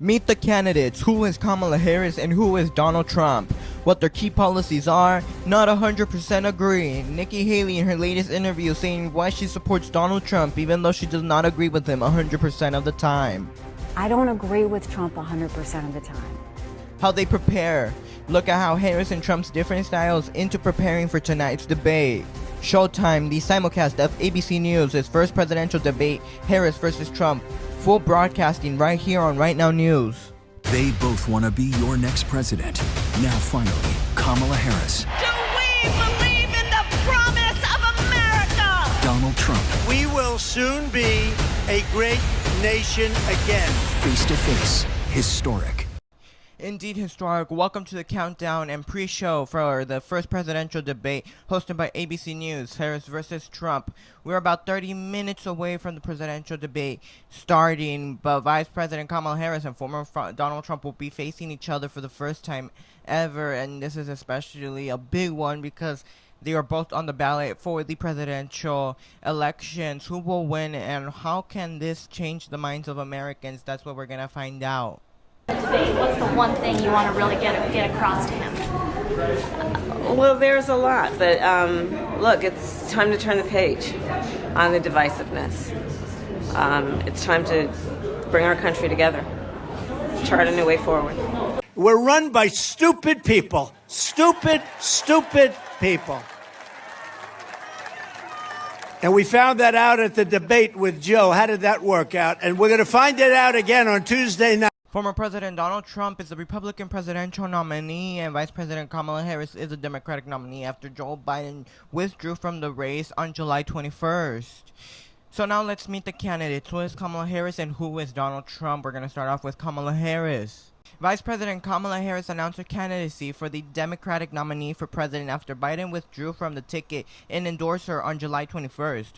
Meet the candidates. Who is Kamala Harris and who is Donald Trump? What their key policies are, not 100% agree. Nikki Haley in her latest interview saying why she supports Donald Trump even though she does not agree with him 100% of the time. I don't agree with Trump 100% of the time. How they prepare. Look at how Harris and Trump's different styles into preparing for tonight's debate. Showtime, the simulcast of ABC News' first presidential debate, Harris versus Trump. Full broadcasting right here on RightNow News. They both want to be your next president. Now finally, Kamala Harris. Do we believe in the promise of America? Donald Trump. We will soon be a great nation again. Face to face. Historic. Indeed historic. Welcome to the countdown and pre-show for the first presidential debate hosted by ABC News, Harris versus Trump. We're about 30 minutes away from the presidential debate starting, but Vice President Kamala Harris and former Donald Trump will be facing each other for the first time ever, and this is especially a big one because they are both on the ballot for the presidential elections. Who will win and how can this change the minds of Americans? That's what we're going to find out. What's the one thing you want to really get across to him? Well, there's a lot, but look, it's time to turn the page on the divisiveness. It's time to bring our country together, chart a new way forward. We're run by stupid people. Stupid people. And we found that out at the debate with Joe. How did that work out? And we're going to find it out again on Tuesday night. Former President Donald Trump is the Republican presidential nominee, and Vice President Kamala Harris is the Democratic nominee after Joe Biden withdrew from the race on July 21st. So now let's meet the candidates. Who is Kamala Harris and who is Donald Trump? We're going to start off with Kamala Harris. Vice President Kamala Harris announced her candidacy for the Democratic nominee for president after Biden withdrew from the ticket and endorsed her on July 21st.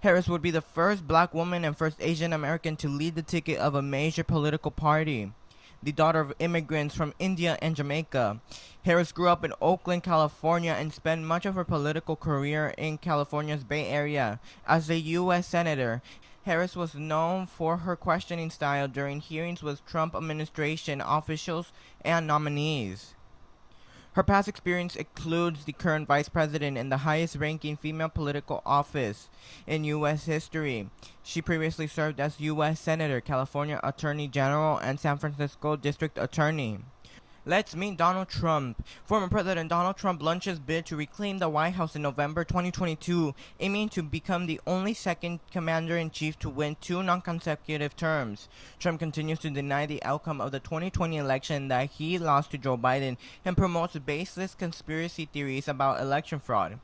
Harris would be the first black woman and first Asian American to lead the ticket of a major political party. The daughter of immigrants from India and Jamaica, Harris grew up in Oakland, California, and spent much of her political career in California's Bay Area. As a U.S. Senator, Harris was known for her questioning style during hearings with Trump administration officials and nominees. Her past experience includes the current vice president and the highest-ranking female political office in U.S. history. She previously served as U.S. Senator, California Attorney General, and San Francisco District Attorney. Let's meet Donald Trump. Former President Donald Trump launched his bid to reclaim the White House in November 2022, aiming to become the only second commander-in-chief to win 2 non-consecutive terms. Trump continues to deny the outcome of the 2020 election that he lost to Joe Biden and promotes baseless conspiracy theories about election fraud.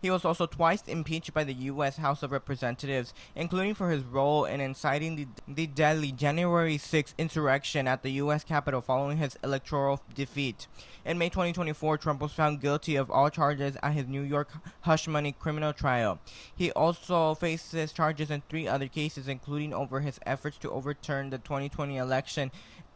He was also twice impeached by the U.S. House of Representatives, including for his role in inciting the deadly January 6th insurrection at the U.S. Capitol following his electoral defeat. In May 2024, Trump was found guilty of all charges at his New York hush money criminal trial. He also faces charges in 3 other cases, including over his efforts to overturn the 2020 election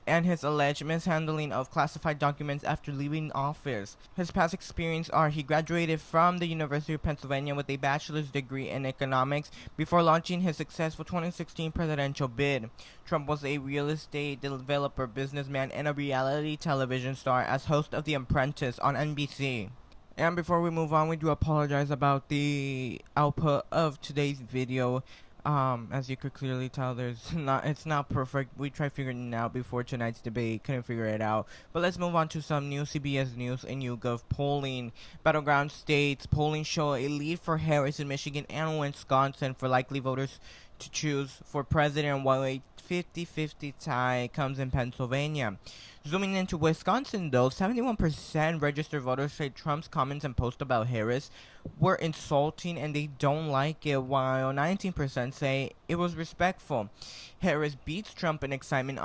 and his alleged mishandling of classified documents after leaving office. His past experience are he graduated from the University of Pennsylvania with a bachelor's degree in economics before launching his successful 2016 presidential bid. Trump was a real estate developer, businessman, and a reality television star as host of The Apprentice on NBC. And before we move on, we do apologize about the output of today's video. As you could clearly tell, it's not perfect. We tried figuring it out before tonight's debate, couldn't figure it out. But let's move on to some new CBS News and YouGov polling. Battleground states polling show a lead for Harris in Michigan and Wisconsin for likely voters to choose for president, while a 50-50 tie comes in Pennsylvania. Zooming into Wisconsin, though, 71% registered voters say Trump's comments and posts about Harris were insulting and they don't like it, while 19% say it was respectful. Harris beats Trump in excitement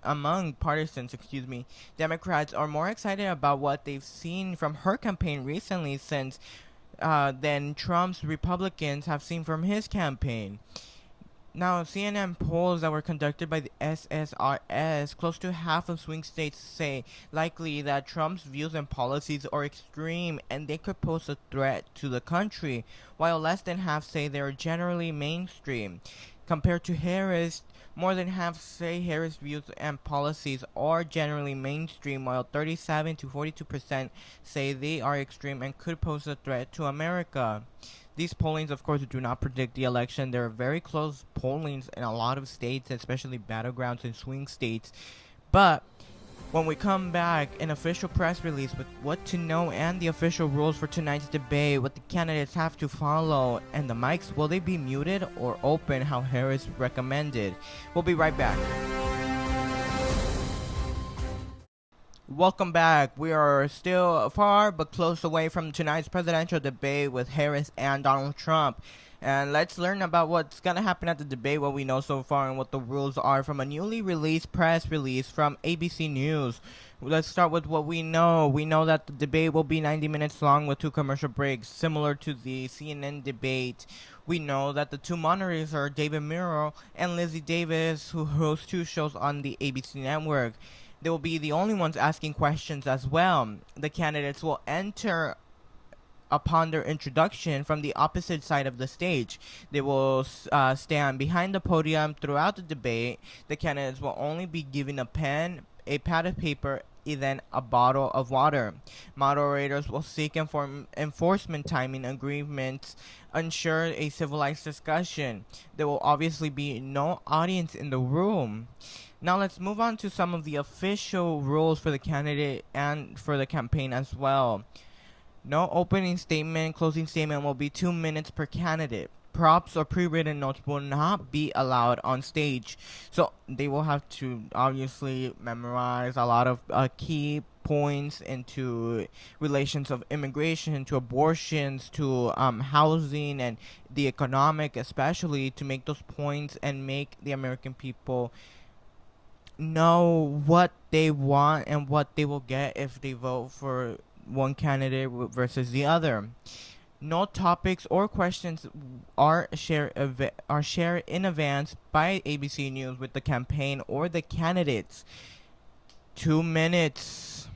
among partisans. Democrats are more excited about what they've seen from her campaign recently than Trump's Republicans have seen from his campaign. Now, CNN polls that were conducted by the SSRS, close to half of swing states say likely that Trump's views and policies are extreme and they could pose a threat to the country, while less than half say they are generally mainstream. Compared to Harris, more than half say Harris' views and policies are generally mainstream, while 37 to 42% say they are extreme and could pose a threat to America. These pollings, of course, do not predict the election. There are very close pollings in a lot of states, especially battlegrounds and swing states. But when we come back, an official press release with what to know and the official rules for tonight's debate, what the candidates have to follow, and the mics, will they be muted or open how Harris recommended? We'll be right back. Welcome back. We are still far but close away from tonight's presidential debate with Harris and Donald Trump. And let's learn about what's going to happen at the debate, what we know so far, and what the rules are from a newly released press release from ABC News. Let's start with what we know. We know that the debate will be 90 minutes long with 2 commercial breaks, similar to the CNN debate. We know that the 2 monitors are David Murrow and Lizzie Davis, who host 2 shows on the ABC network. They will be the only ones asking questions as well. The candidates will enter upon their introduction from the opposite side of the stage. They will stand behind the podium throughout the debate. The candidates will only be given a pen, a pad of paper, and then a bottle of water. Moderators will seek enforcement timing agreements, ensure a civilized discussion. There will obviously be no audience in the room. Now let's move on to some of the official rules for the candidate and for the campaign as well. No opening statement, closing statement will be 2 minutes per candidate. Props or pre-written notes will not be allowed on stage. So they will have to obviously memorize a lot of key points into relations of immigration, to abortions, to housing and the economic, especially, to make those points and make the American people know what they want and what they will get if they vote for one candidate versus the other. No topics or questions are shared in advance by ABC News with the campaign or the candidates. 2 minutes.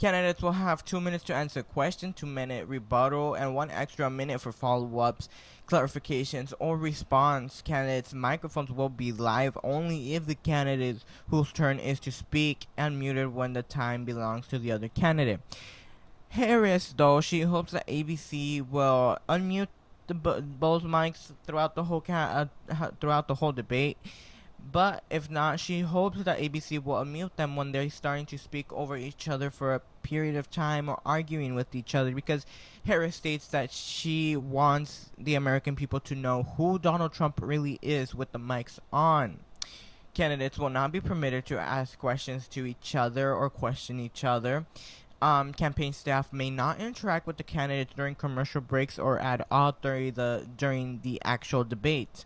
Candidates will have 2 minutes to answer questions, 2-minute rebuttal, and 1 extra minute for follow-ups, clarifications, or response. Candidates' microphones will be live only if the candidate whose turn is to speak and muted when the time belongs to the other candidate. Harris, though, she hopes that ABC will unmute both mics throughout the whole debate. But if not, she hopes that ABC will unmute them when they're starting to speak over each other for a period of time or arguing with each other, because Harris states that she wants the American people to know who Donald Trump really is with the mics on. Candidates will not be permitted to ask questions to each other or question each other. Campaign staff may not interact with the candidates during commercial breaks or at all during the actual debate.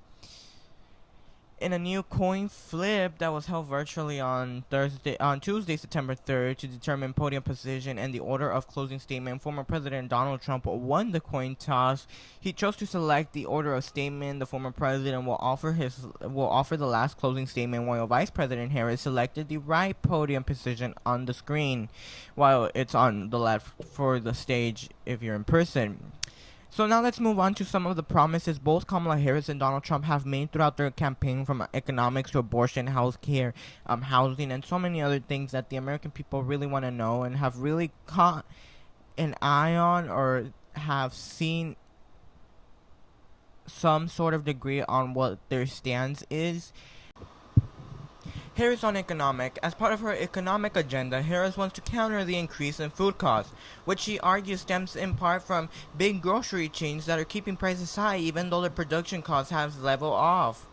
In a new coin flip that was held virtually on Tuesday, September 3rd, to determine podium position and the order of closing statement, former President Donald Trump won the coin toss. He chose to select the order of statement. The former president will offer the last closing statement, while Vice President Harris selected the right podium position on the screen, while it's on the left for the stage if you're in person. So now let's move on to some of the promises both Kamala Harris and Donald Trump have made throughout their campaign, from economics to abortion, healthcare, housing, and so many other things that the American people really want to know and have really caught an eye on or have seen some sort of degree on what their stance is. Harris on economic. As part of her economic agenda, Harris wants to counter the increase in food costs, which she argues stems in part from big grocery chains that are keeping prices high even though their production costs have leveled off.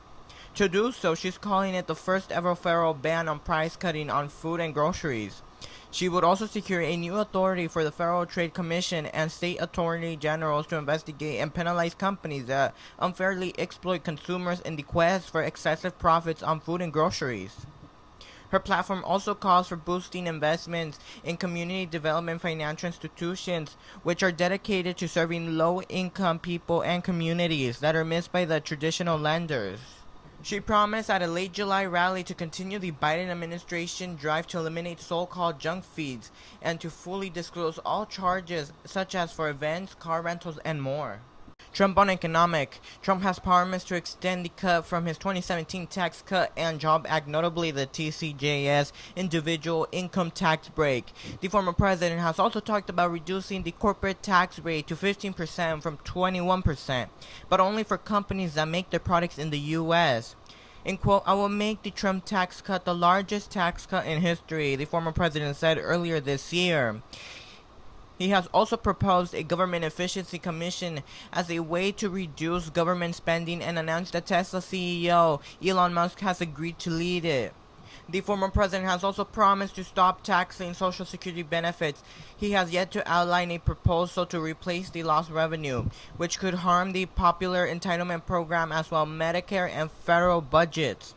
To do so, she's calling it the first ever federal ban on price cutting on food and groceries. She would also secure a new authority for the Federal Trade Commission and state attorney generals to investigate and penalize companies that unfairly exploit consumers in the quest for excessive profits on food and groceries. Her platform also calls for boosting investments in community development financial institutions, which are dedicated to serving low-income people and communities that are missed by the traditional lenders. She promised at a late July rally to continue the Biden administration drive to eliminate so-called junk feeds and to fully disclose all charges, such as for events, car rentals, and more. Trump on economic. Trump has promised to extend the cut from his 2017 Tax Cut and Job Act, notably the TCJS individual income tax break. The former president has also talked about reducing the corporate tax rate to 15% from 21%, but only for companies that make their products in the U.S. In quote, "I will make the Trump tax cut the largest tax cut in history," the former president said earlier this year. He has also proposed a government efficiency commission as a way to reduce government spending and announced that Tesla CEO Elon Musk has agreed to lead it. The former president has also promised to stop taxing Social Security benefits. He has yet to outline a proposal to replace the lost revenue, which could harm the popular entitlement program as well as Medicare and federal budgets.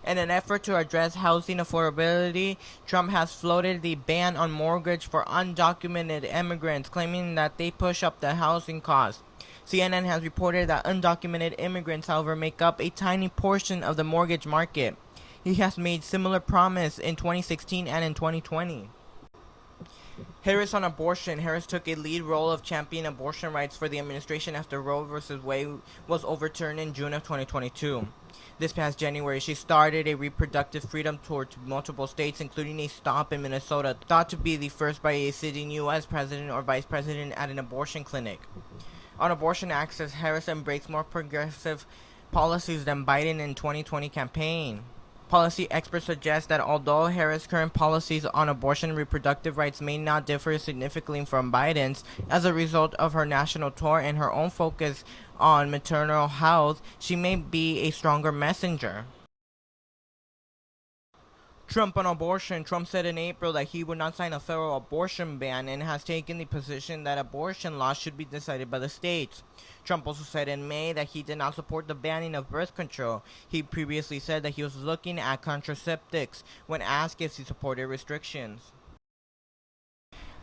In an effort to address housing affordability, Trump has floated the ban on mortgage for undocumented immigrants, claiming that they push up the housing costs. CNN has reported that undocumented immigrants, however, make up a tiny portion of the mortgage market. He has made similar promise in 2016 and in 2020. Harris on abortion. Harris took a lead role of championing abortion rights for the administration after Roe v. Wade was overturned in June of 2022. This past January, she started a reproductive freedom tour to multiple states, including a stop in Minnesota, thought to be the first by a sitting U.S. president or vice president at an abortion clinic. On abortion access, Harris embraced more progressive policies than Biden in 2020 campaign. Policy experts suggest that although Harris' current policies on abortion and reproductive rights may not differ significantly from Biden's, as a result of her national tour and her own focus on maternal health, she may be a stronger messenger. Trump on abortion. Trump said in April that he would not sign a federal abortion ban and has taken the position that abortion laws should be decided by the states. Trump also said in May that he did not support the banning of birth control. He previously said that he was looking at contraceptives when asked if he supported restrictions.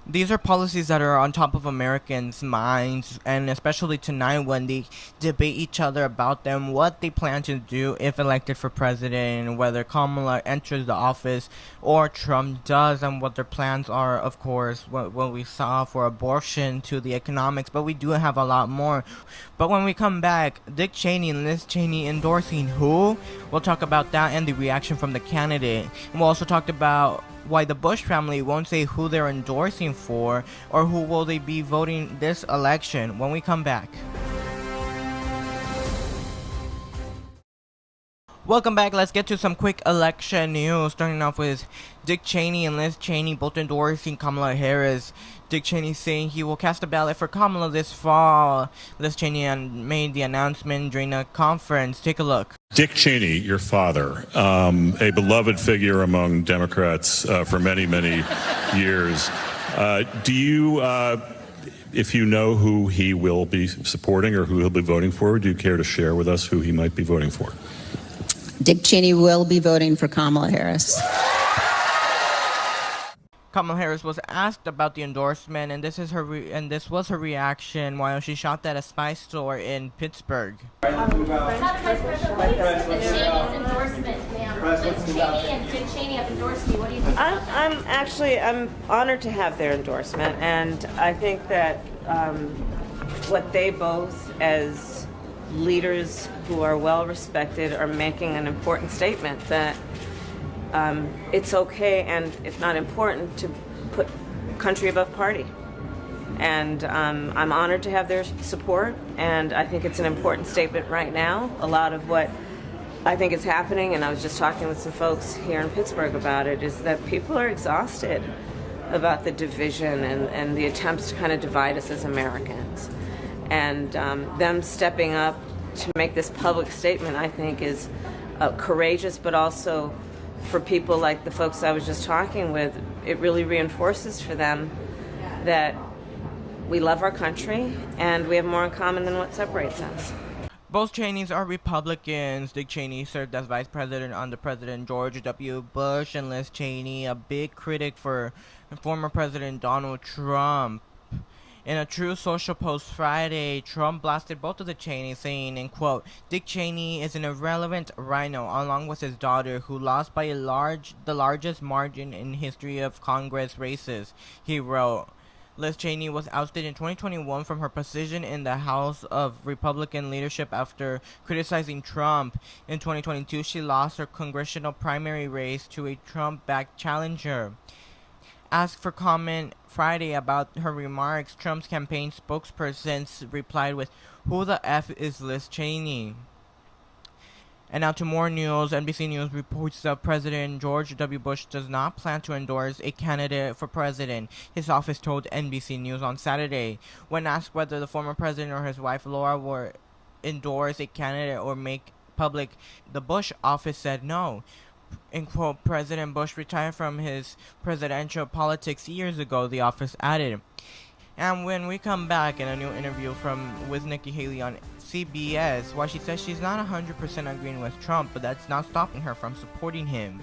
These are policies that are on top of Americans' minds, and especially tonight when they debate each other about them, what they plan to do if elected for president, whether Kamala enters the office or Trump does, and what their plans are, of course, what we saw for abortion to the economics, but we do have a lot more. But when we come back, Dick Cheney and Liz Cheney endorsing who? We'll talk about that and the reaction from the candidate. And we'll also talk about why the Bush family won't say who they're endorsing for or who will they be voting this election when we come back. Welcome back. Let's get to some quick election news, starting off with Dick Cheney and Liz Cheney both endorsing Kamala Harris. Dick Cheney saying he will cast a ballot for Kamala this fall. Liz Cheney made the announcement during a conference. Take a look. Dick Cheney, your father, a beloved figure among Democrats for many, many years. Do you, if you know who he will be supporting or who he'll be voting for, do you care to share with us who he might be voting for? Dick Cheney will be voting for Kamala Harris. Kamala Harris was asked about the endorsement, and this was her reaction while she shopped at a spice store in Pittsburgh. How the Vice President Cheney's endorsement, ma'am. Liz Cheney and Dick Cheney have endorsed you. What do you think? I'm honored to have their endorsement, and I think that what they both, as leaders who are well respected, are making an important statement that it's okay, and if not important, to put country above party. And I'm honored to have their support, and I think it's an important statement right now. A lot of what I think is happening, and I was just talking with some folks here in Pittsburgh about it, is that people are exhausted about the division and the attempts to kind of divide us as Americans. And them stepping up to make this public statement, I think, is courageous, but also for people like the folks I was just talking with, it really reinforces for them that we love our country and we have more in common than what separates us. Both Cheneys are Republicans. Dick Cheney served as vice president under President George W. Bush, and Liz Cheney, a big critic for former President Donald Trump. In a True Social post Friday, Trump blasted both of the Cheneys, saying, in quote, "Dick Cheney is an irrelevant rhino, along with his daughter, who lost by the largest margin in history of Congress races." He wrote, Liz Cheney was ousted in 2021 from her position in the House of Republican leadership after criticizing Trump. In 2022, she lost her congressional primary race to a Trump-backed challenger. Asked for comment Friday about her remarks, Trump's campaign spokesperson replied with, "Who the F is Liz Cheney?" And now to more news. NBC News reports that President George W. Bush does not plan to endorse a candidate for president. His office told NBC News on Saturday. When asked whether the former president or his wife Laura would endorse a candidate or make public, the Bush office said no. In quote, President Bush retired from his presidential politics years ago, the office added. And when we come back in a new interview with Nikki Haley on CBS, why she says she's not 100% agreeing with Trump, but that's not stopping her from supporting him.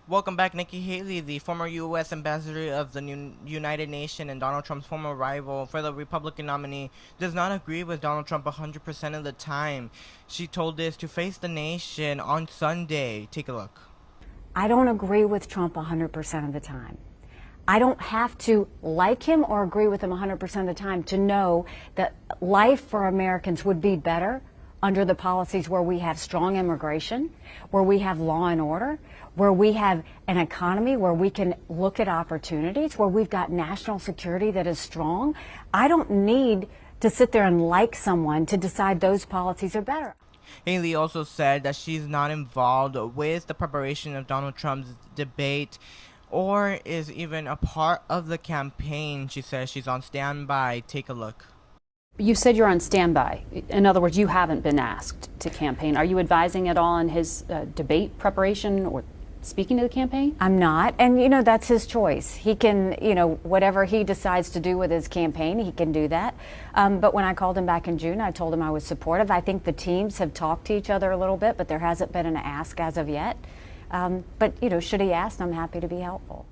Welcome back. Nikki Haley, the former U.S. ambassador of the United Nations and Donald Trump's former rival for the Republican nominee, does not agree with Donald Trump 100% of the time. She told this to Face the Nation on Sunday. Take a look. I don't agree with Trump 100% of the time. I don't have to like him or agree with him 100% of the time to know that life for Americans would be better under the policies where we have strong immigration, where we have law and order, where we have an economy where we can look at opportunities, where we've got national security that is strong. I don't need to sit there and like someone to decide those policies are better. Haley also said that she's not involved with the preparation of Donald Trump's debate or is even a part of the campaign. She says she's on standby. Take a look. You said you're on standby. In other words, you haven't been asked to campaign. Are you advising at all on his debate preparation or speaking to the campaign? I'm not, and that's his choice. He can, whatever he decides to do with his campaign, he can do that. But when I called him back in June, I told him I was supportive. I think the teams have talked to each other a little bit, but there hasn't been an ask as of yet. But should he ask, I'm happy to be helpful.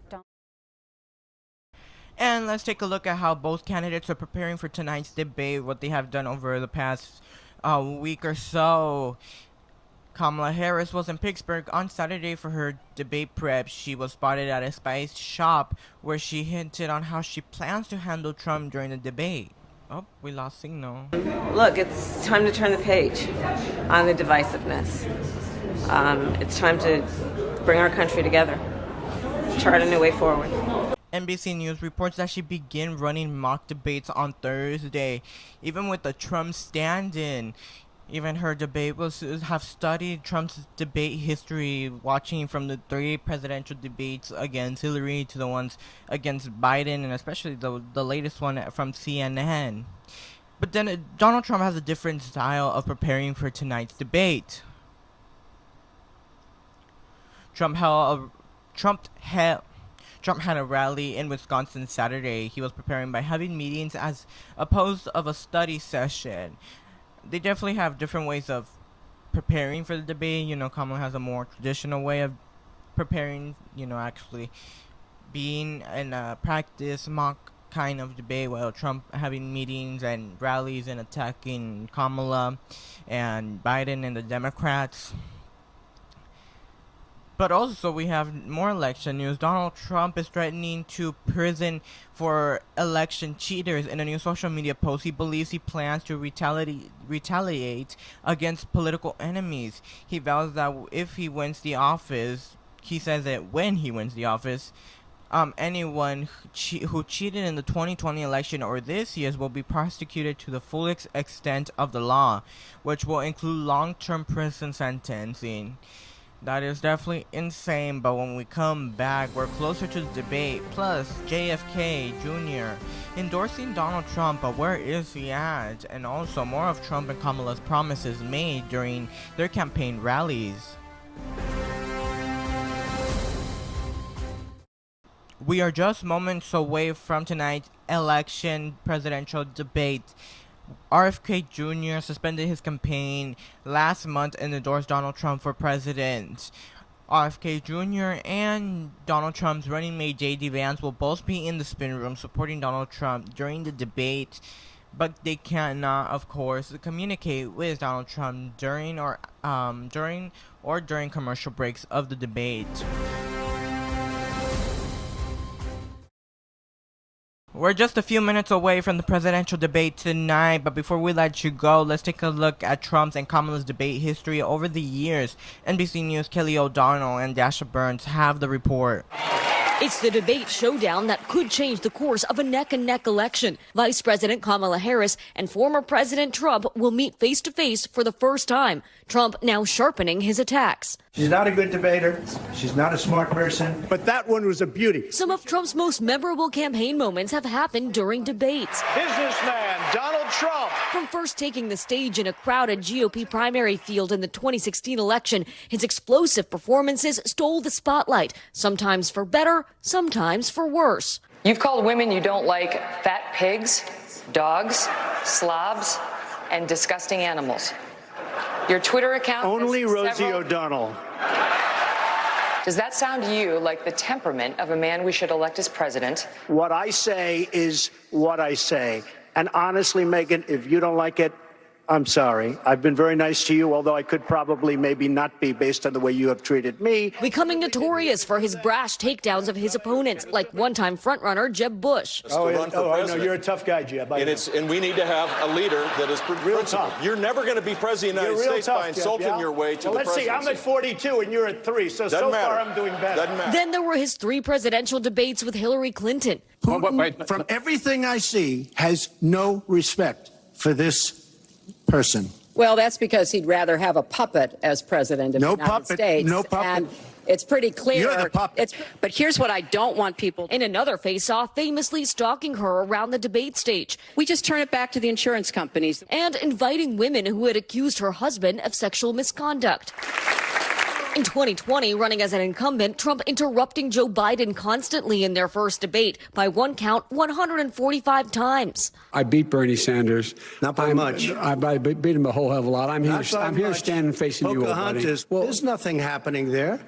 And let's take a look at how both candidates are preparing for tonight's debate, what they have done over the past week or so. Kamala Harris was in Pittsburgh on Saturday for her debate prep. She was spotted at a spice shop where she hinted on how she plans to handle Trump during the debate. Oh, we lost signal. Look, it's time to turn the page on the divisiveness. It's time to bring our country together, chart a new way forward. NBC News reports that she began running mock debates on Thursday, even with the Trump stand-in. Even her debate have studied Trump's debate history, watching from the 3 presidential debates against Hillary to the ones against Biden, and especially the latest one from CNN. But then Donald Trump has a different style of preparing for tonight's debate. Trump had a rally in Wisconsin Saturday. He was preparing by having meetings as opposed of a study session. They definitely have different ways of preparing for the debate. Kamala has a more traditional way of preparing, actually being in a practice mock kind of debate, while Trump having meetings and rallies and attacking Kamala and Biden and the Democrats. But also we have more election news. Donald Trump is threatening to prison for election cheaters. In a new social media post, he believes he plans to retaliate against political enemies. He vows that if he wins the office, he says that when he wins the office, anyone who cheated in the 2020 election or this year's will be prosecuted to the full extent of the law, which will include long-term prison sentencing. That is definitely insane, but when we come back, we're closer to the debate. Plus, JFK Jr. endorsing Donald Trump, but where is he at? And also more of Trump and Kamala's promises made during their campaign rallies. We are just moments away from tonight's election presidential debate. RFK Jr. suspended his campaign last month and endorsed Donald Trump for president. RFK Jr. and Donald Trump's running mate J.D. Vance will both be in the spin room supporting Donald Trump during the debate. but they cannot, of course, communicate with Donald Trump during commercial breaks of the debate. We're just a few minutes away from the presidential debate tonight, but before we let you go, let's take a look at Trump's and Kamala's debate history over the years. NBC News' Kelly O'Donnell and Dasha Burns have the report. It's the debate showdown that could change the course of a neck-and-neck election. Vice President Kamala Harris and former President Trump will meet face-to-face for the first time. Trump now sharpening his attacks. She's not a good debater. She's not a smart person. But that one was a beauty. Some of Trump's most memorable campaign moments have happened during debates. Businessman Donald Trump. From first taking the stage in a crowded GOP primary field in the 2016 election, his explosive performances stole the spotlight, sometimes for better, sometimes for worse. You've called women you don't like fat pigs, dogs, slobs, and disgusting animals. Your Twitter account... Only Rosie O'Donnell. Does that sound to you like the temperament of a man we should elect as president? What I say is what I say. And honestly, Megyn, if you don't like it, I'm sorry. I've been very nice to you, although I could probably maybe not be based on the way you have treated me. Becoming notorious for his brash takedowns of his opponents, like one-time frontrunner Jeb Bush. I know you're a tough guy, Jeb. And we need to have a leader that is real principled. tough. You're never going to be president of the United States by insulting your way to the presidency. Let's see, I'm at 42 and you're at 3, so far I'm doing better. Doesn't matter. Then there were his 3 presidential debates with Hillary Clinton. Putin, from everything I see, has no respect for this person. Well, that's because he'd rather have a puppet as president of the United States. No puppet. And it's pretty clear. You're the puppet. But here's what I don't want people... In another face-off, famously stalking her around the debate stage. We just turn it back to the insurance companies. And inviting women who had accused her husband of sexual misconduct. In 2020, running as an incumbent, Trump interrupting Joe Biden constantly in their first debate, by one count, 145 times. I beat Bernie Sanders. Not by much. I beat him a whole hell of a lot. I'm here standing facing you, buddy. Well, there's nothing happening there.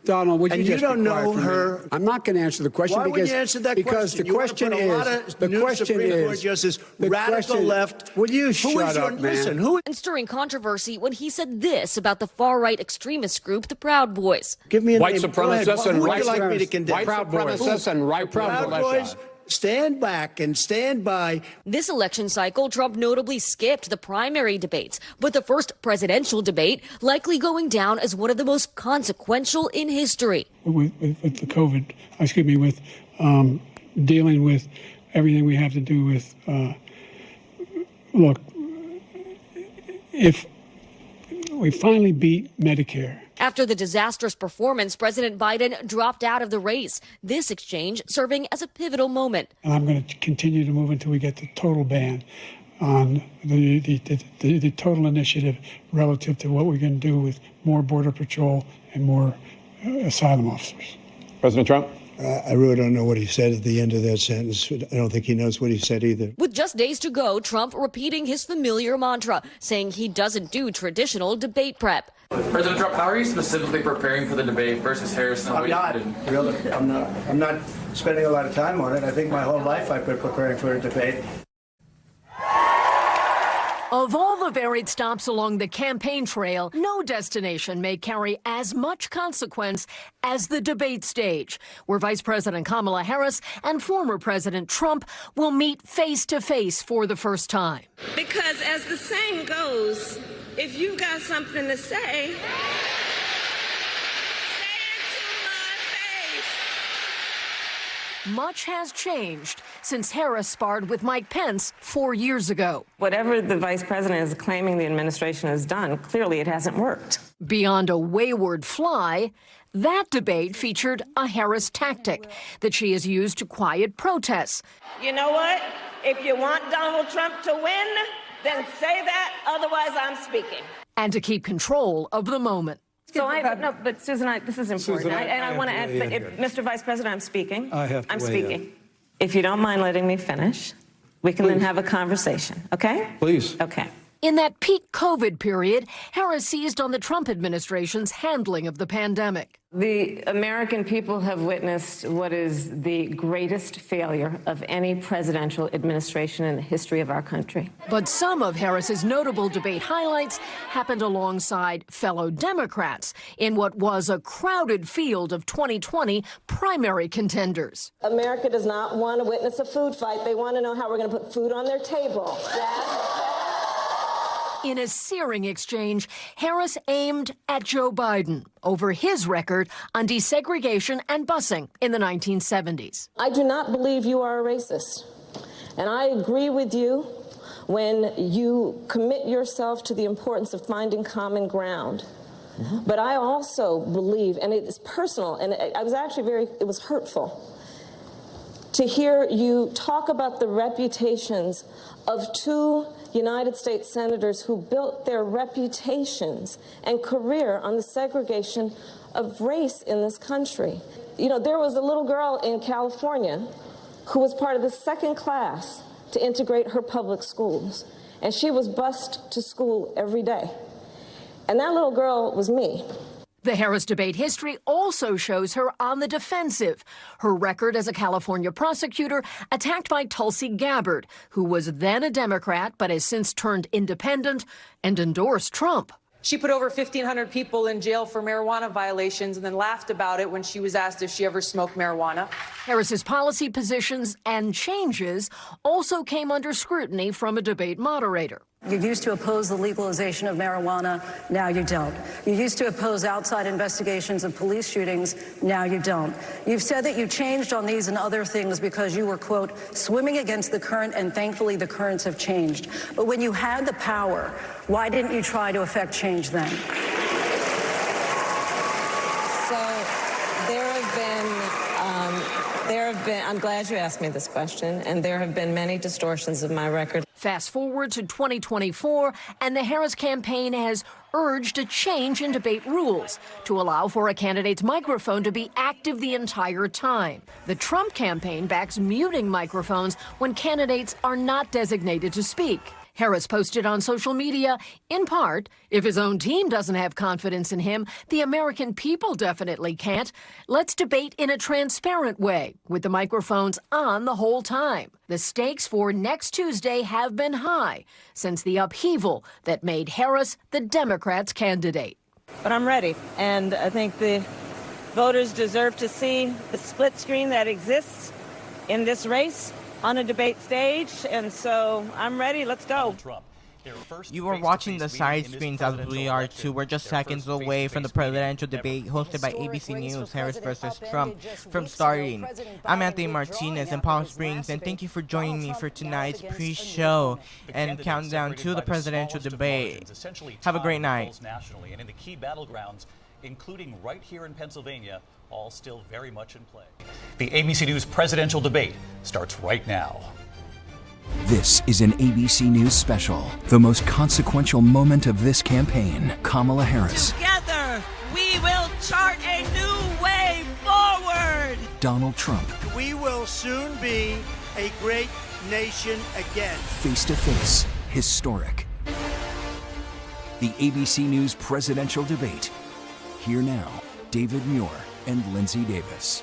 Donald, would you just don't be quiet know for a her. minute? I'm not going to answer the question because The question is the radical left. Will you shut up, man? Listen, and stirring controversy when he said this about the far-right extremist group, the Proud Boys. Give me a white name. supremacists and white supremacists and right Proud Boys. Stand back and stand by. This election cycle, Trump notably skipped the primary debates, but the first presidential debate likely going down as one of the most consequential in history. With the COVID, with dealing with everything we have to do with, look, if we finally beat Medicare. After the disastrous performance, President Biden dropped out of the race. This exchange serving as a pivotal moment. And I'm going to continue to move until we get the total ban on the total initiative relative to what we're going to do with more Border Patrol and more asylum officers. President Trump? I really don't know what he said at the end of that sentence. I don't think he knows what he said either. With just days to go, Trump repeating his familiar mantra, saying he doesn't do traditional debate prep. President Trump, how are you specifically preparing for the debate versus Harris? I'm not spending a lot of time on it. I think my whole life I've been preparing for a debate. Of all the varied stops along the campaign trail, no destination may carry as much consequence as the debate stage, where Vice President Kamala Harris and former President Trump will meet face-to-face for the first time. Because as the saying goes, if you got something to say, much has changed since Harris sparred with Mike Pence 4 years ago. Whatever the vice president is claiming the administration has done, clearly it hasn't worked. Beyond a wayward fly, that debate featured a Harris tactic that she has used to quiet protests. you know what? If you want Donald Trump to win, then say that, otherwise I'm speaking. And to keep control of the moment. So but Susan, this is important. I want to add, Mr. Vice President, I'm speaking. I'm speaking. If you don't mind letting me finish, we can then have a conversation, okay? Please. Okay. In that peak COVID period, Harris seized on the Trump administration's handling of the pandemic. The American people have witnessed what is the greatest failure of any presidential administration in the history of our country. But some of Harris's notable debate highlights happened alongside fellow Democrats in what was a crowded field of 2020 primary contenders. America does not want to witness a food fight. They want to know how we're going to put food on their table. In a searing exchange, Harris aimed at Joe Biden over his record on desegregation and busing in the 1970s. I do not believe you are a racist. And I agree with you when you commit yourself to the importance of finding common ground. But I also believe, and it's personal, and I was actually it was hurtful to hear you talk about the reputations of two United States senators who built their reputations and career on the segregation of race in this country. You know, there was a little girl in California who was part of the second class to integrate her public schools, and she was bused to school every day. And that little girl was me. The Harris debate history also shows her on the defensive. Her record as a California prosecutor attacked by Tulsi Gabbard, who was then a Democrat but has since turned independent and endorsed Trump. She put over 1,500 people in jail for marijuana violations and then laughed about it when she was asked if she ever smoked marijuana. Harris's policy positions and changes also came under scrutiny from a debate moderator. You used to oppose the legalization of marijuana, now you don't. You used to oppose outside investigations of police shootings, now you don't. You've said that you changed on these and other things because you were, quote, swimming against the current, and thankfully the currents have changed. But when you had the power, why didn't you try to effect change then? I'm glad you asked me this question, and there have been many distortions of my record. Fast forward to 2024, and the Harris campaign has urged a change in debate rules to allow for a candidate's microphone to be active the entire time. The Trump campaign backs muting microphones when candidates are not designated to speak. Harris posted on social media, in part, if his own team doesn't have confidence in him, the American people definitely can't. Let's debate in a transparent way, with the microphones on the whole time. The stakes for next Tuesday have been high since the upheaval that made Harris the Democrats' candidate. But I'm ready, and I think the voters deserve to see the split screen that exists in this race on a debate stage, and so I'm ready. Let's go. You are watching the side screens as we are too. We're just seconds away from the presidential debate hosted by ABC News, Harris versus Trump, from starting. I'm Anthony Martinez in Palm Springs, and thank you for joining me for tonight's pre-show and countdown to the presidential debate. Have a great night. Nationally and in the key battlegrounds, including right here in Pennsylvania, all still very much in play. The ABC News presidential debate starts right now. This is an ABC News special. The most consequential moment of this campaign. Kamala Harris. Together, we will chart a new way forward. Donald Trump. We will soon be a great nation again. Face to face. Historic. The ABC News presidential debate. Here now, David Muir and Lindsay Davis.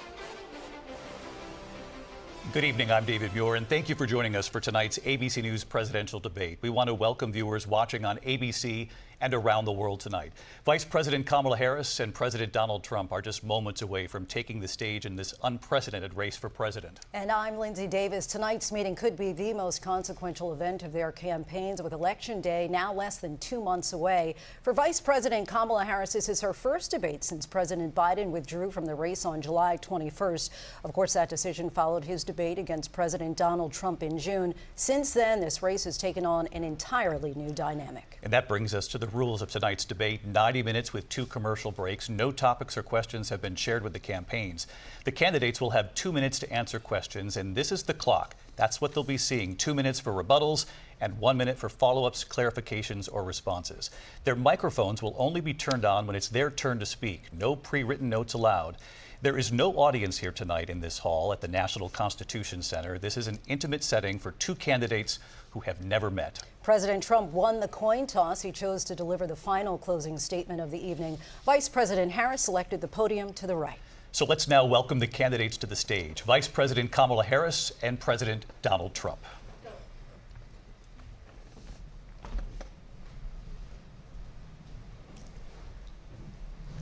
Good evening, I'm David Muir, and thank you for joining us for tonight's ABC News presidential debate. We want to welcome viewers watching on ABC and around the world tonight. Vice President Kamala Harris and President Donald Trump are just moments away from taking the stage in this unprecedented race for president. And I'm Lindsay Davis. Tonight's meeting could be the most consequential event of their campaigns, with Election Day now less than 2 months away. For Vice President Kamala Harris, this is her first debate since President Biden withdrew from the race on July 21st. Of course, that decision followed his debate against President Donald Trump in June. Since then, this race has taken on an entirely new dynamic. And that brings us to the rules of tonight's debate. 90 minutes with 2 commercial breaks. No topics or questions have been shared with the campaigns. The candidates will have 2 minutes to answer questions, and this is the clock. That's what they'll be seeing. 2 minutes for rebuttals and 1 minute for follow-ups, clarifications, or responses. Their microphones will only be turned on when it's their turn to speak. No pre-written notes allowed. There is no audience here tonight in this hall at the National Constitution Center. This is an intimate setting for two candidates who have never met. President Trump won the coin toss. He chose to deliver the final closing statement of the evening. Vice President Harris selected the podium to the right. So let's now welcome the candidates to the stage. Vice President Kamala Harris and President Donald Trump.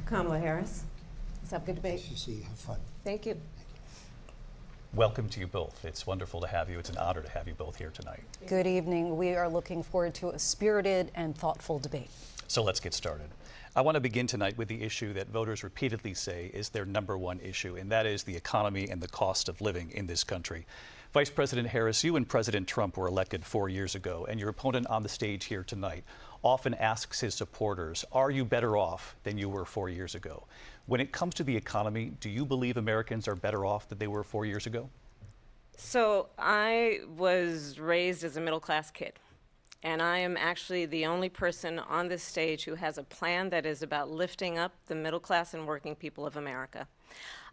Kamala Harris. Let's have a good debate. Nice to see you. Have fun. Thank you. Welcome to you both. It's wonderful to have you. It's an honor to have you both here tonight. Good evening. We are looking forward to a spirited and thoughtful debate. So let's get started. I want to begin tonight with the issue that voters repeatedly say is their number one issue, and that is the economy and the cost of living in this country. Vice President Harris, you and President Trump were elected 4 years ago, and your opponent on the stage here tonight often asks his supporters, are you better off than you were 4 years ago? When it comes to the economy, do you believe Americans are better off than they were 4 years ago? So I was raised as a middle-class kid, and I am actually the only person on this stage who has a plan that is about lifting up the middle class and working people of America.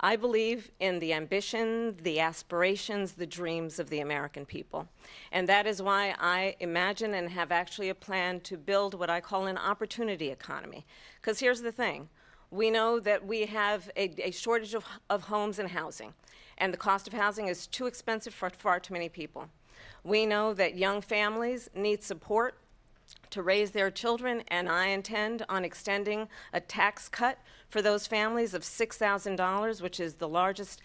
I believe in the ambition, the aspirations, the dreams of the American people. And that is why I imagine and have actually a plan to build what I call an opportunity economy. Because here's the thing. We know that we have a shortage of homes and housing, and the cost of housing is too expensive for far too many people. We know that young families need support to raise their children, and I intend on extending a tax cut for those families of $6,000, which is the largest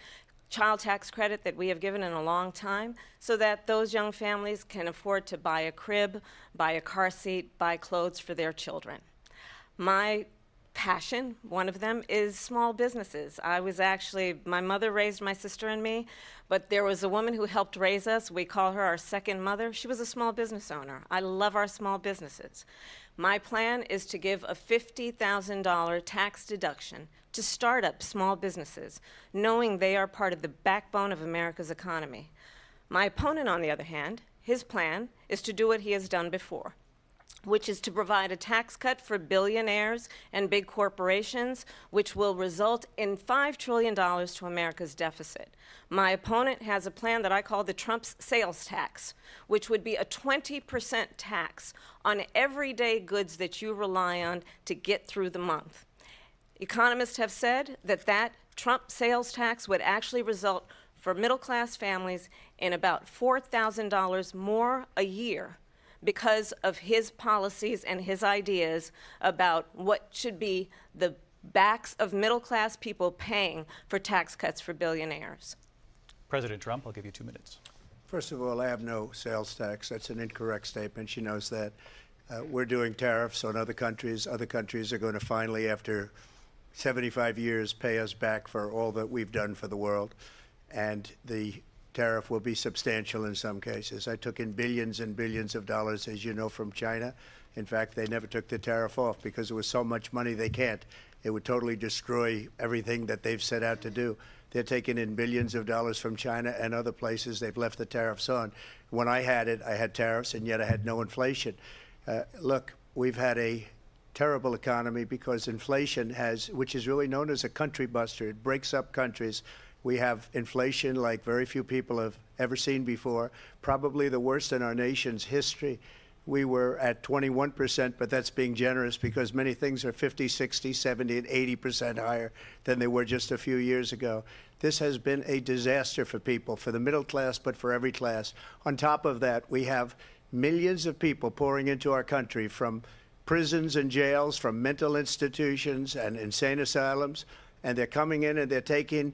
child tax credit that we have given in a long time, so that those young families can afford to buy a crib, buy a car seat, buy clothes for their children. My passion, one of them, is small businesses. My mother raised my sister and me, but there was a woman who helped raise us. We call her our second mother. She was a small business owner. I love our small businesses. My plan is to give a $50,000 tax deduction to start up small businesses, knowing they are part of the backbone of America's economy. My opponent, on the other hand, his plan is to do what he has done before, which is to provide a tax cut for billionaires and big corporations, which will result in $5 trillion to America's deficit. My opponent has a plan that I call the Trump's sales tax, which would be a 20% tax on everyday goods that you rely on to get through the month. Economists have said that Trump sales tax would actually result for middle-class families in about $4,000 more a year, because of his policies and his ideas about what should be the backs of middle-class people paying for tax cuts for billionaires. President Trump, I'll give you 2 minutes. First of all, I have no sales tax. That's an incorrect statement. She knows that. We're doing tariffs on other countries. Other countries are going to finally, after 75 years, pay us back for all that we've done for the world. And the tariff will be substantial in some cases. I took in billions and billions of dollars, as you know, from China. In fact, they never took the tariff off because it was so much money they can't. It would totally destroy everything that they've set out to do. They're taking in billions of dollars from China and other places. They've left the tariffs on. When I had it, I had tariffs, and yet I had no inflation. Look, we've had a terrible economy because inflation which is really known as a country buster. It breaks up countries. We have inflation like very few people have ever seen before, probably the worst in our nation's history. We were at 21%, but that's being generous because many things are 50, 60, 70, and 80% higher than they were just a few years ago. This has been a disaster for people, for the middle class, but for every class. On top of that, we have millions of people pouring into our country from prisons and jails, from mental institutions and insane asylums, and they're coming in and they're taking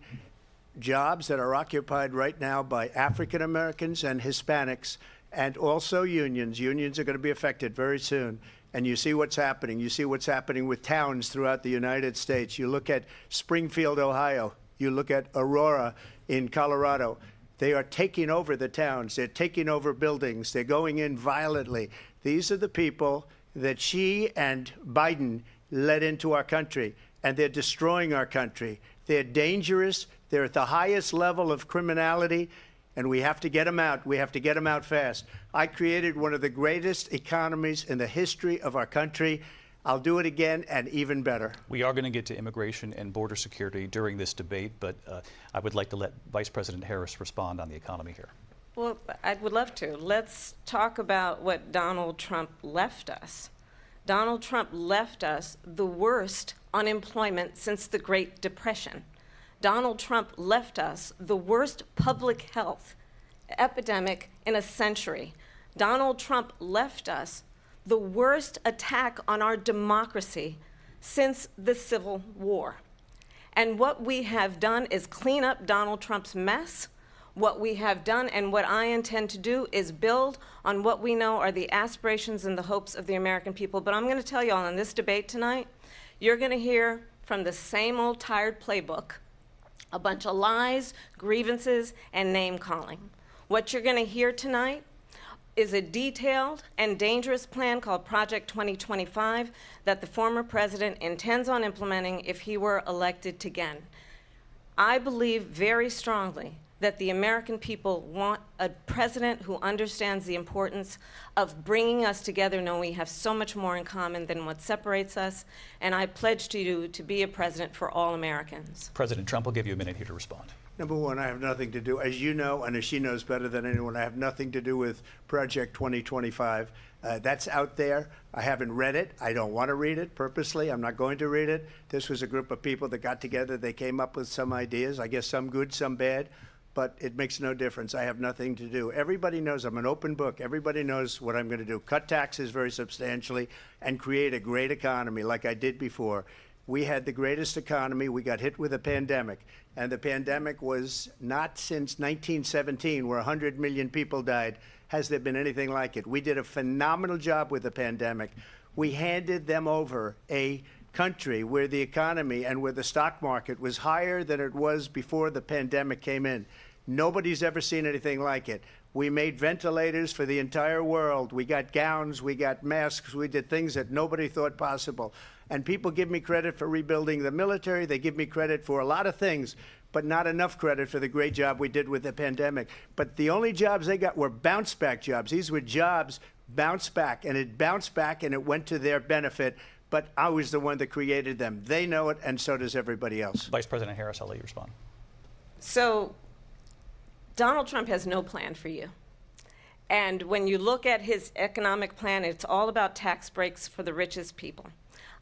jobs that are occupied right now by African Americans and Hispanics, and also unions. Unions are going to be affected very soon. And you see what's happening. You see what's happening with towns throughout the United States. You look at Springfield, Ohio. You look at Aurora in Colorado. They are taking over the towns. They're taking over buildings. They're going in violently. These are the people that Xi and Biden led into our country, and they're destroying our country. They're dangerous. They're at the highest level of criminality, and we have to get them out. We have to get them out fast. I created one of the greatest economies in the history of our country. I'll do it again and even better. We are going to get to immigration and border security during this debate, but I would like to let Vice President Harris respond on the economy here. Well, I would love to. Let's talk about what Donald Trump left us. Donald Trump left us the worst unemployment since the Great Depression. Donald Trump left us the worst public health epidemic in a century. Donald Trump left us the worst attack on our democracy since the Civil War. And what we have done is clean up Donald Trump's mess. What we have done and what I intend to do is build on what we know are the aspirations and the hopes of the American people. But I'm going to tell you all in this debate tonight, you're going to hear from the same old tired playbook, a bunch of lies, grievances, and name-calling. What you're going to hear tonight is a detailed and dangerous plan called Project 2025 that the former president intends on implementing if he were elected again. I believe very strongly that the American people want a president who understands the importance of bringing us together, knowing we have so much more in common than what separates us, and I pledge to you to be a president for all Americans. President Trump will give you a minute here to respond. Number one, I have nothing to do, as you know, and as she knows better than anyone, I have nothing to do with Project 2025. That's out there. I haven't read it. I don't want to read it purposely. I'm not going to read it. This was a group of people that got together. They came up with some ideas, I guess some good, some bad, but it makes no difference. I have nothing to do. Everybody knows I'm an open book. Everybody knows what I'm going to do. Cut taxes very substantially and create a great economy like I did before. We had the greatest economy. We got hit with a pandemic. And the pandemic was not since 1917, where 100 million people died, has there been anything like it. We did a phenomenal job with the pandemic. We handed them over a country where the economy and where the stock market was higher than it was before the pandemic came in. Nobody's ever seen anything like it. We made ventilators for the entire world. We got gowns, we got masks, we did things that nobody thought possible. And people give me credit for rebuilding the military. They give me credit for a lot of things, but not enough credit for the great job we did with the pandemic. But the only jobs they got were bounce back jobs. These were jobs bounced back, and it bounced back and it went to their benefit. But I was the one that created them. They know it, and so does everybody else. Vice President Harris, I'll let you respond. So Donald Trump has no plan for you. And when you look at his economic plan, it's all about tax breaks for the richest people.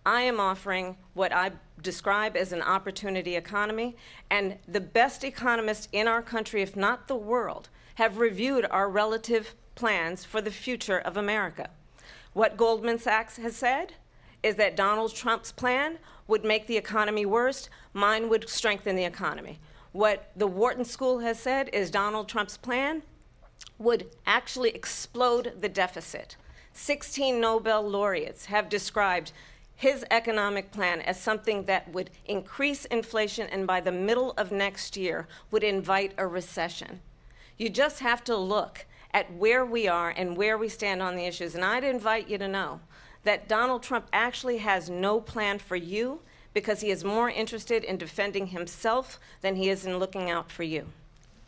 I am offering what I describe as an opportunity economy, and the best economists in our country, if not the world, have reviewed our relative plans for the future of America. What Goldman Sachs has said is that Donald Trump's plan would make the economy worse, mine would strengthen the economy. What the Wharton School has said is Donald Trump's plan would actually explode the deficit. 16 Nobel laureates have described his economic plan as something that would increase inflation and by the middle of next year would invite a recession. You just have to look at where we are and where we stand on the issues. And I'd invite you to know that Donald Trump actually has no plan for you because he is more interested in defending himself than he is in looking out for you.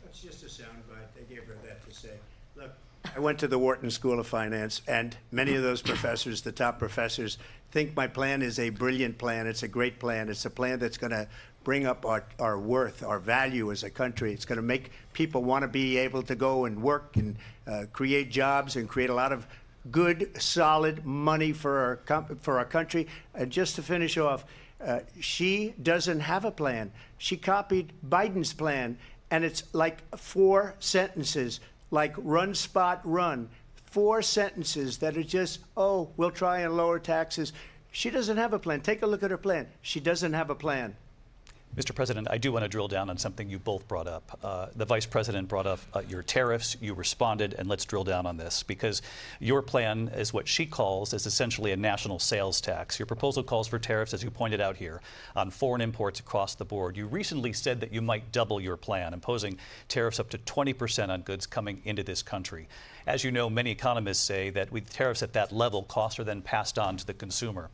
That's just a soundbite. They gave her that to say. Look, I went to the Wharton School of Finance, and many of those professors, the top professors, think my plan is a brilliant plan. It's a great plan. It's a plan that's going to bring up our worth, our value as a country. It's going to make people want to be able to go and work and create jobs and create a lot of good, solid money for our country. And just to finish off, she doesn't have a plan. She copied Biden's plan, and it's like 4 sentences, like run, spot, run. 4 sentences that are just, oh, we'll try and lower taxes. She doesn't have a plan. Take a look at her plan. She doesn't have a plan. Mr. President, I do want to drill down on something you both brought up. The Vice President brought up your tariffs. You responded, and let's drill down on this because your plan is what she calls is essentially a national sales tax. Your proposal calls for tariffs, as you pointed out here, on foreign imports across the board. You recently said that you might double your plan, imposing tariffs up to 20% on goods coming into this country. As you know, many economists say that with tariffs at that level, costs are then passed on to the consumer.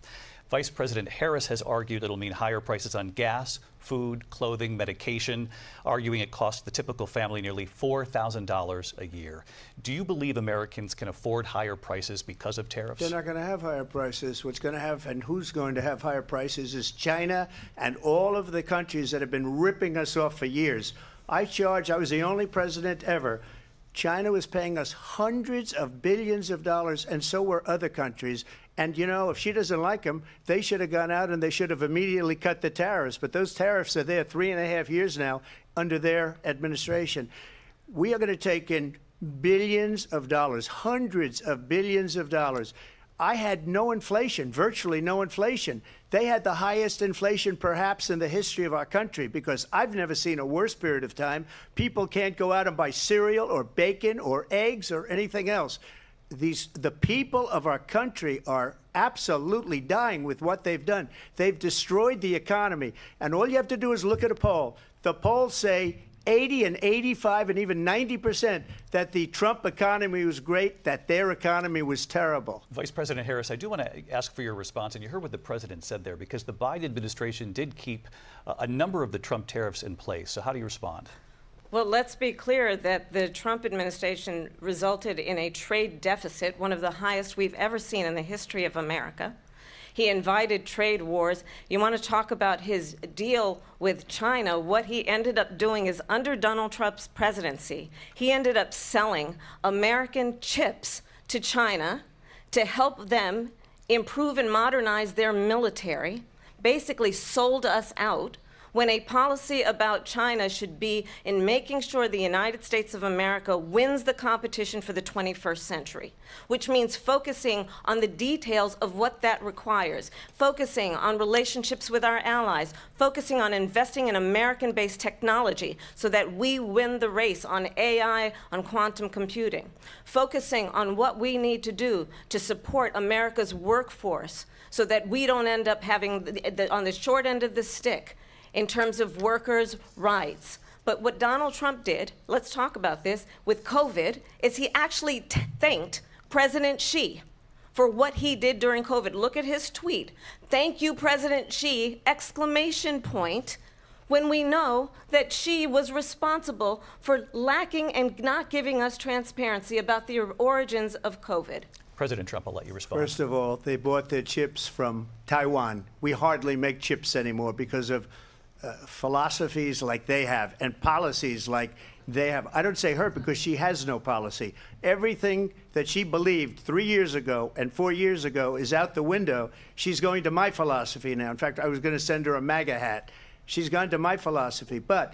Vice President Harris has argued it'll mean higher prices on gas, food, clothing, medication, arguing it costs the typical family nearly $4,000 a year. Do you believe Americans can afford higher prices because of tariffs? They're not going to have higher prices. What's going to have, and who's going to have higher prices, is China and all of the countries that have been ripping us off for years. I was the only president ever. China was paying us hundreds of billions of dollars, and so were other countries. And, you know, if she doesn't like them, they should have gone out and they should have immediately cut the tariffs. But those tariffs are there 3.5 years now under their administration. We are going to take in billions of dollars, hundreds of billions of dollars. I had no inflation, virtually no inflation. They had the highest inflation perhaps in the history of our country, because I've never seen a worse period of time. People can't go out and buy cereal or bacon or eggs or anything else. The people of our country are absolutely dying with what they've done. They've destroyed the economy. And all you have to do is look at a poll. The polls say 80 and 85 and even 90% that the Trump economy was great, that their economy was terrible. Vice President Harris, I do want to ask for your response, and you heard what the president said there, because the Biden administration did keep a number of the Trump tariffs in place. So how do you respond? Well, let's be clear that the Trump administration resulted in a trade deficit, one of the highest we've ever seen in the history of America. He invited trade wars. You want to talk about his deal with China? What he ended up doing is, under Donald Trump's presidency, he ended up selling American chips to China to help them improve and modernize their military, basically sold us out, when a policy about China should be in making sure the United States of America wins the competition for the 21st century, which means focusing on the details of what that requires, focusing on relationships with our allies, focusing on investing in American-based technology so that we win the race on AI, on quantum computing, focusing on what we need to do to support America's workforce so that we don't end up having on the short end of the stick in terms of workers' rights. But what Donald Trump did, let's talk about this, with COVID, is he actually thanked President Xi for what he did during COVID. Look at his tweet. "Thank you, President Xi," exclamation point, when we know that Xi was responsible for lacking and not giving us transparency about the origins of COVID. President Trump, I'll let you respond. First of all, they bought their chips from Taiwan. We hardly make chips anymore because of philosophies like they have and policies like they have. I don't say her because she has no policy. Everything that she believed 3 years ago and 4 years ago is out the window. She's going to my philosophy now. In fact, I was going to send her a MAGA hat. She's gone to my philosophy. But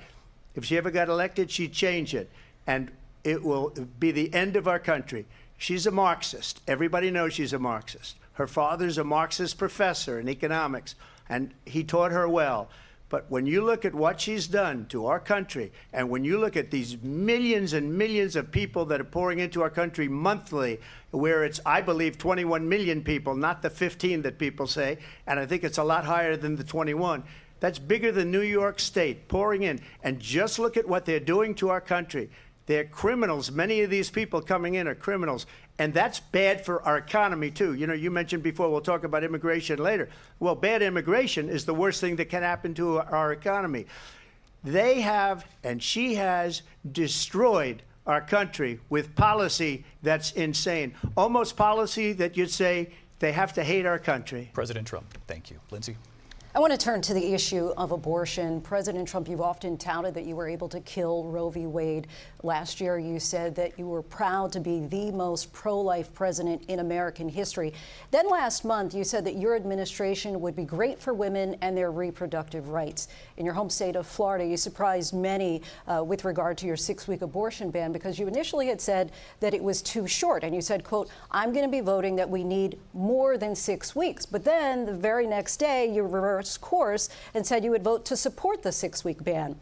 if she ever got elected, she'd change it. And it will be the end of our country. She's a Marxist. Everybody knows she's a Marxist. Her father's a Marxist professor in economics, and he taught her well. But when you look at what she's done to our country, and when you look at these millions and millions of people that are pouring into our country monthly, where it's, I believe, 21 million people, not the 15 that people say, and I think it's a lot higher than the 21. That's bigger than New York State pouring in. And just look at what they're doing to our country. They're criminals. Many of these people coming in are criminals. And that's bad for our economy, too. You know, you mentioned before, we'll talk about immigration later. Well, bad immigration is the worst thing that can happen to our economy. They have, and she has, destroyed our country with policy that's insane. Almost policy that you'd say they have to hate our country. President Trump, thank you. Lindsay? I want to turn to the issue of abortion. President Trump, you've often touted that you were able to kill Roe v. Wade. Last year, you said that you were proud to be the most pro-life president in American history. Then last month, you said that your administration would be great for women and their reproductive rights. In your home state of Florida, you surprised many with regard to your 6-week abortion ban, because you initially had said that it was too short. And you said, quote, "I'm going to be voting that we need more than 6 weeks." But then the very next day, you reversed course and said you would vote to support the 6-week ban.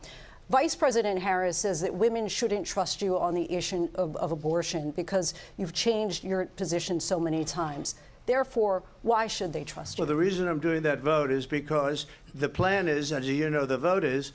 Vice President Harris says that women shouldn't trust you on the issue of abortion because you've changed your position so many times. Therefore, why should they trust you? Well, the reason I'm doing that vote is because the plan is, as you know, the vote is,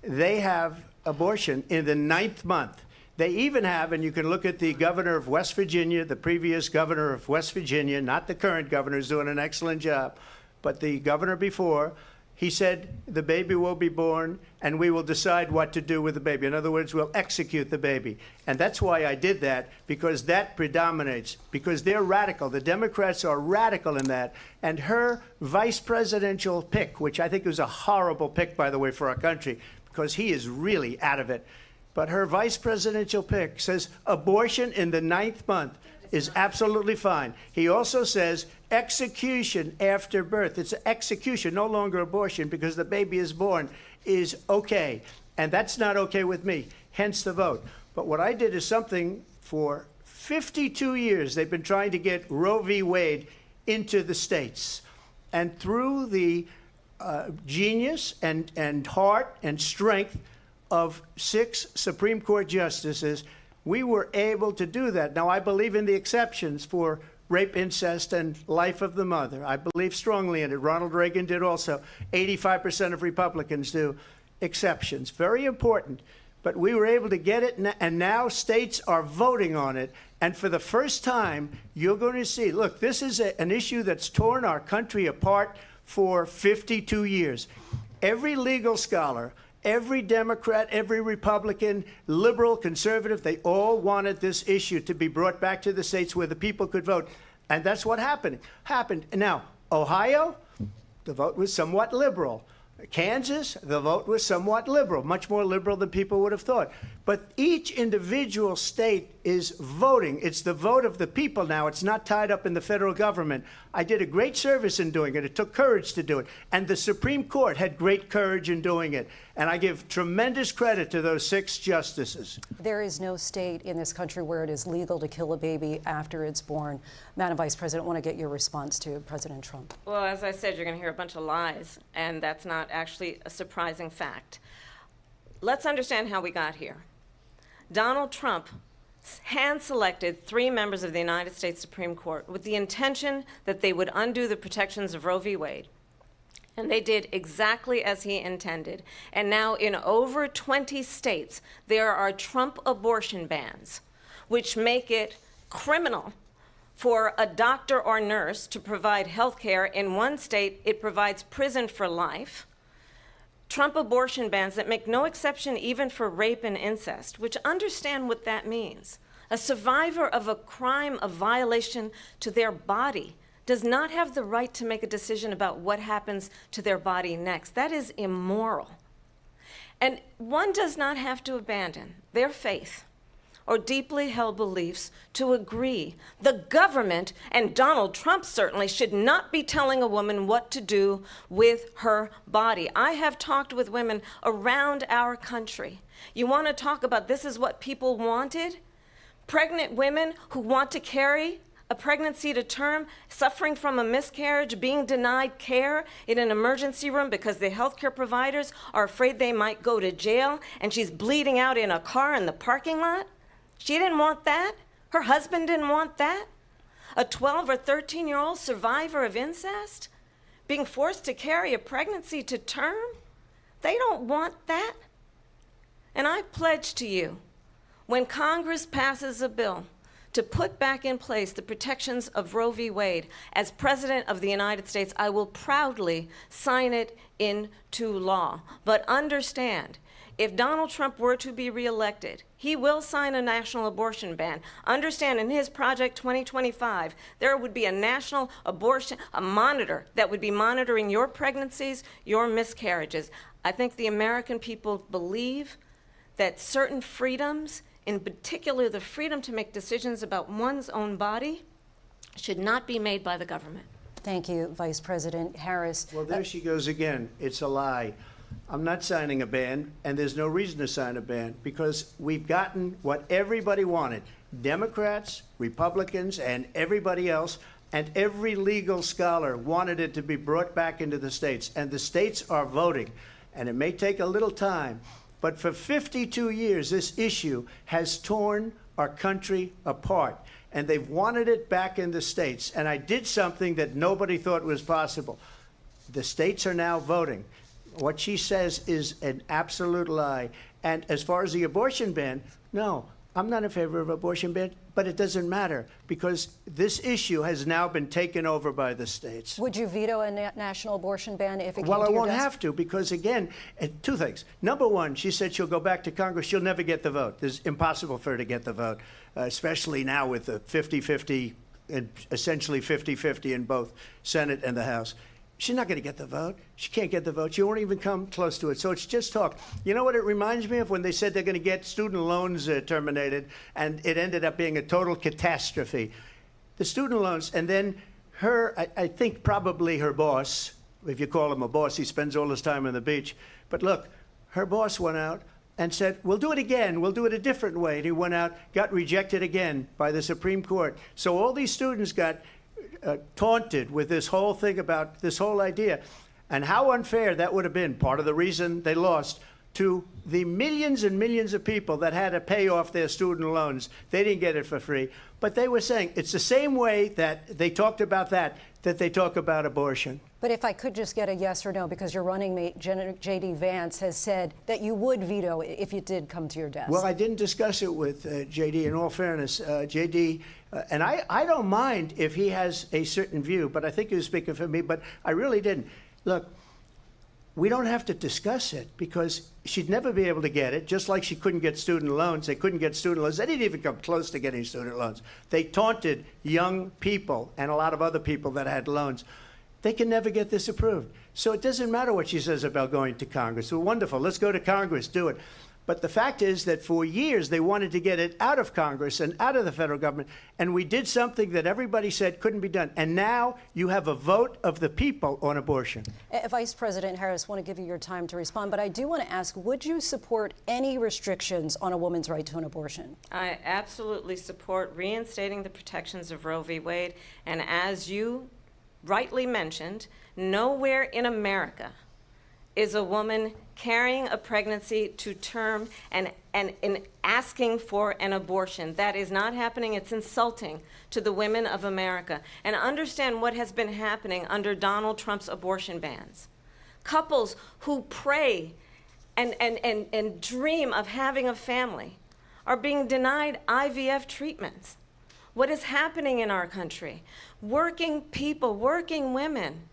they have abortion in the 9th month. They even have, and you can look at the governor of West Virginia, the previous governor of West Virginia, not the current governor, is doing an excellent job. but the governor before, he said the baby will be born and we will decide what to do with the baby. In other words, we'll execute the baby. And that's why I did that, because that predominates, because they're radical. The Democrats are radical in that. And her vice presidential pick, which I think was a horrible pick, by the way, for our country, because he is really out of it. But her vice presidential pick says abortion in the 9th month is absolutely fine. He also says execution after birth. It's execution, no longer abortion, because the baby is born, is okay. And that's not okay with me, hence the vote. But what I did is something for 52 years. They've been trying to get Roe v. Wade into the states. And through the genius and heart and strength of 6 Supreme Court justices, we were able to do that. Now, I believe in the exceptions for rape, incest, and life of the mother. I believe strongly in it. Ronald Reagan did also. 85% of Republicans do. Exceptions. Very important. But we were able to get it, and now states are voting on it. And for the first time, you're going to see, look, this is an issue that's torn our country apart for 52 years. Every legal scholar, every Democrat, every Republican, liberal, conservative, they all wanted this issue to be brought back to the states where the people could vote. And that's what happened. Now, Ohio, the vote was somewhat liberal. Kansas, the vote was somewhat liberal, much more liberal than people would have thought. But each individual state is voting. It's the vote of the people now. It's not tied up in the federal government. I did a great service in doing it. It took courage to do it. And the Supreme Court had great courage in doing it. And I give tremendous credit to those 6 justices. There is no state in this country where it is legal to kill a baby after it's born. Madam Vice President, I want to get your response to President Trump. Well, as I said, you're going to hear a bunch of lies, and that's not actually a surprising fact. Let's understand how we got here. Donald Trump hand-selected 3 members of the United States Supreme Court with the intention that they would undo the protections of Roe v. Wade. And they did exactly as he intended. And now in over 20 states, there are Trump abortion bans, which make it criminal for a doctor or nurse to provide health care. In one state, it provides prison for life. Trump abortion bans that make no exception even for rape and incest, which understand what that means. A survivor of a crime of violation to their body does not have the right to make a decision about what happens to their body next. That is immoral. And one does not have to abandon their faith or deeply held beliefs to agree. The government, and Donald Trump certainly, should not be telling a woman what to do with her body. I have talked with women around our country. You want to talk about this is what people wanted? Pregnant women who want to carry a pregnancy to term, suffering from a miscarriage, being denied care in an emergency room because the healthcare providers are afraid they might go to jail, and she's bleeding out in a car in the parking lot. She didn't want that. Her husband didn't want that. A 12 or 13-year-old survivor of incest being forced to carry a pregnancy to term. They don't want that. And I pledge to you, when Congress passes a bill to put back in place the protections of Roe v. Wade, as President of the United States, I will proudly sign it into law. But understand, if Donald Trump were to be reelected, he will sign a national abortion ban. Understand, in his Project 2025, there would be a national abortion, a monitor that would be monitoring your pregnancies, your miscarriages. I think the American people believe that certain freedoms, in particular the freedom to make decisions about one's own body, should not be made by the government. Thank you, Vice President Harris. Well, there she goes again. It's a lie. I'm not signing a ban, and there's no reason to sign a ban, because we've gotten what everybody wanted. Democrats, Republicans, and everybody else, and every legal scholar wanted it to be brought back into the states, and the states are voting. And it may take a little time, but for 52 years, this issue has torn our country apart, and they've wanted it back in the states. And I did something that nobody thought was possible. The states are now voting. What she says is an absolute lie. And as far as the abortion ban, no, I'm not in favor of abortion ban. But it doesn't matter because this issue has now been taken over by the states. Would you veto a national abortion ban if it came Well, to I your won't desk? have to because, again, two things. Number one, she said she'll go back to Congress. She'll never get the vote. It's impossible for her to get the vote, especially now with the 50-50, and essentially 50-50 in both Senate and the House. She's not going to get the vote. She can't get the vote. She won't even come close to it. So it's just talk. You know what it reminds me of? When they said they're going to get student loans terminated, and it ended up being a total catastrophe. The student loans, and then her, I think probably her boss, if you call him a boss, he spends all his time on the beach. But look, her boss went out and said, we'll do it again. We'll do it a different way. And he went out, got rejected again by the Supreme Court. So all these students got taunted with this whole thing about this whole idea, and how unfair that would have been. Part of the reason they lost to the millions and millions of people that had to pay off their student loans. They didn't get it for free, but they were saying it's the same way that they talked about that they talk about abortion. But if I could just get a yes or no, because your running mate, J.D. Vance, has said that you would veto it if it did come to your desk. Well, I didn't discuss it with J.D. In all fairness, J.D., and I don't mind if he has a certain view, but I think he was speaking for me, but I really didn't. Look, we don't have to discuss it because she'd never be able to get it, just like she couldn't get student loans. They couldn't get student loans. They didn't even come close to getting student loans. They taunted young people and a lot of other people that had loans. They can never get this approved. So it doesn't matter what she says about going to Congress. Well, wonderful. Let's go to Congress, do it. But the fact is that for years they wanted to get it out of Congress and out of the federal government, and we did something that everybody said couldn't be done. And now you have a vote of the people on abortion. Vice President Harris, I want to give you your time to respond, but I do want to ask, would you support any restrictions on a woman's right to an abortion? I absolutely support reinstating the protections of Roe v. Wade, and as you rightly mentioned, nowhere in America is a woman carrying a pregnancy to term and asking for an abortion. That is not happening. It's insulting to the women of America. And understand what has been happening under Donald Trump's abortion bans. Couples who pray and dream of having a family are being denied IVF treatments. What is happening in our country? Working people, working women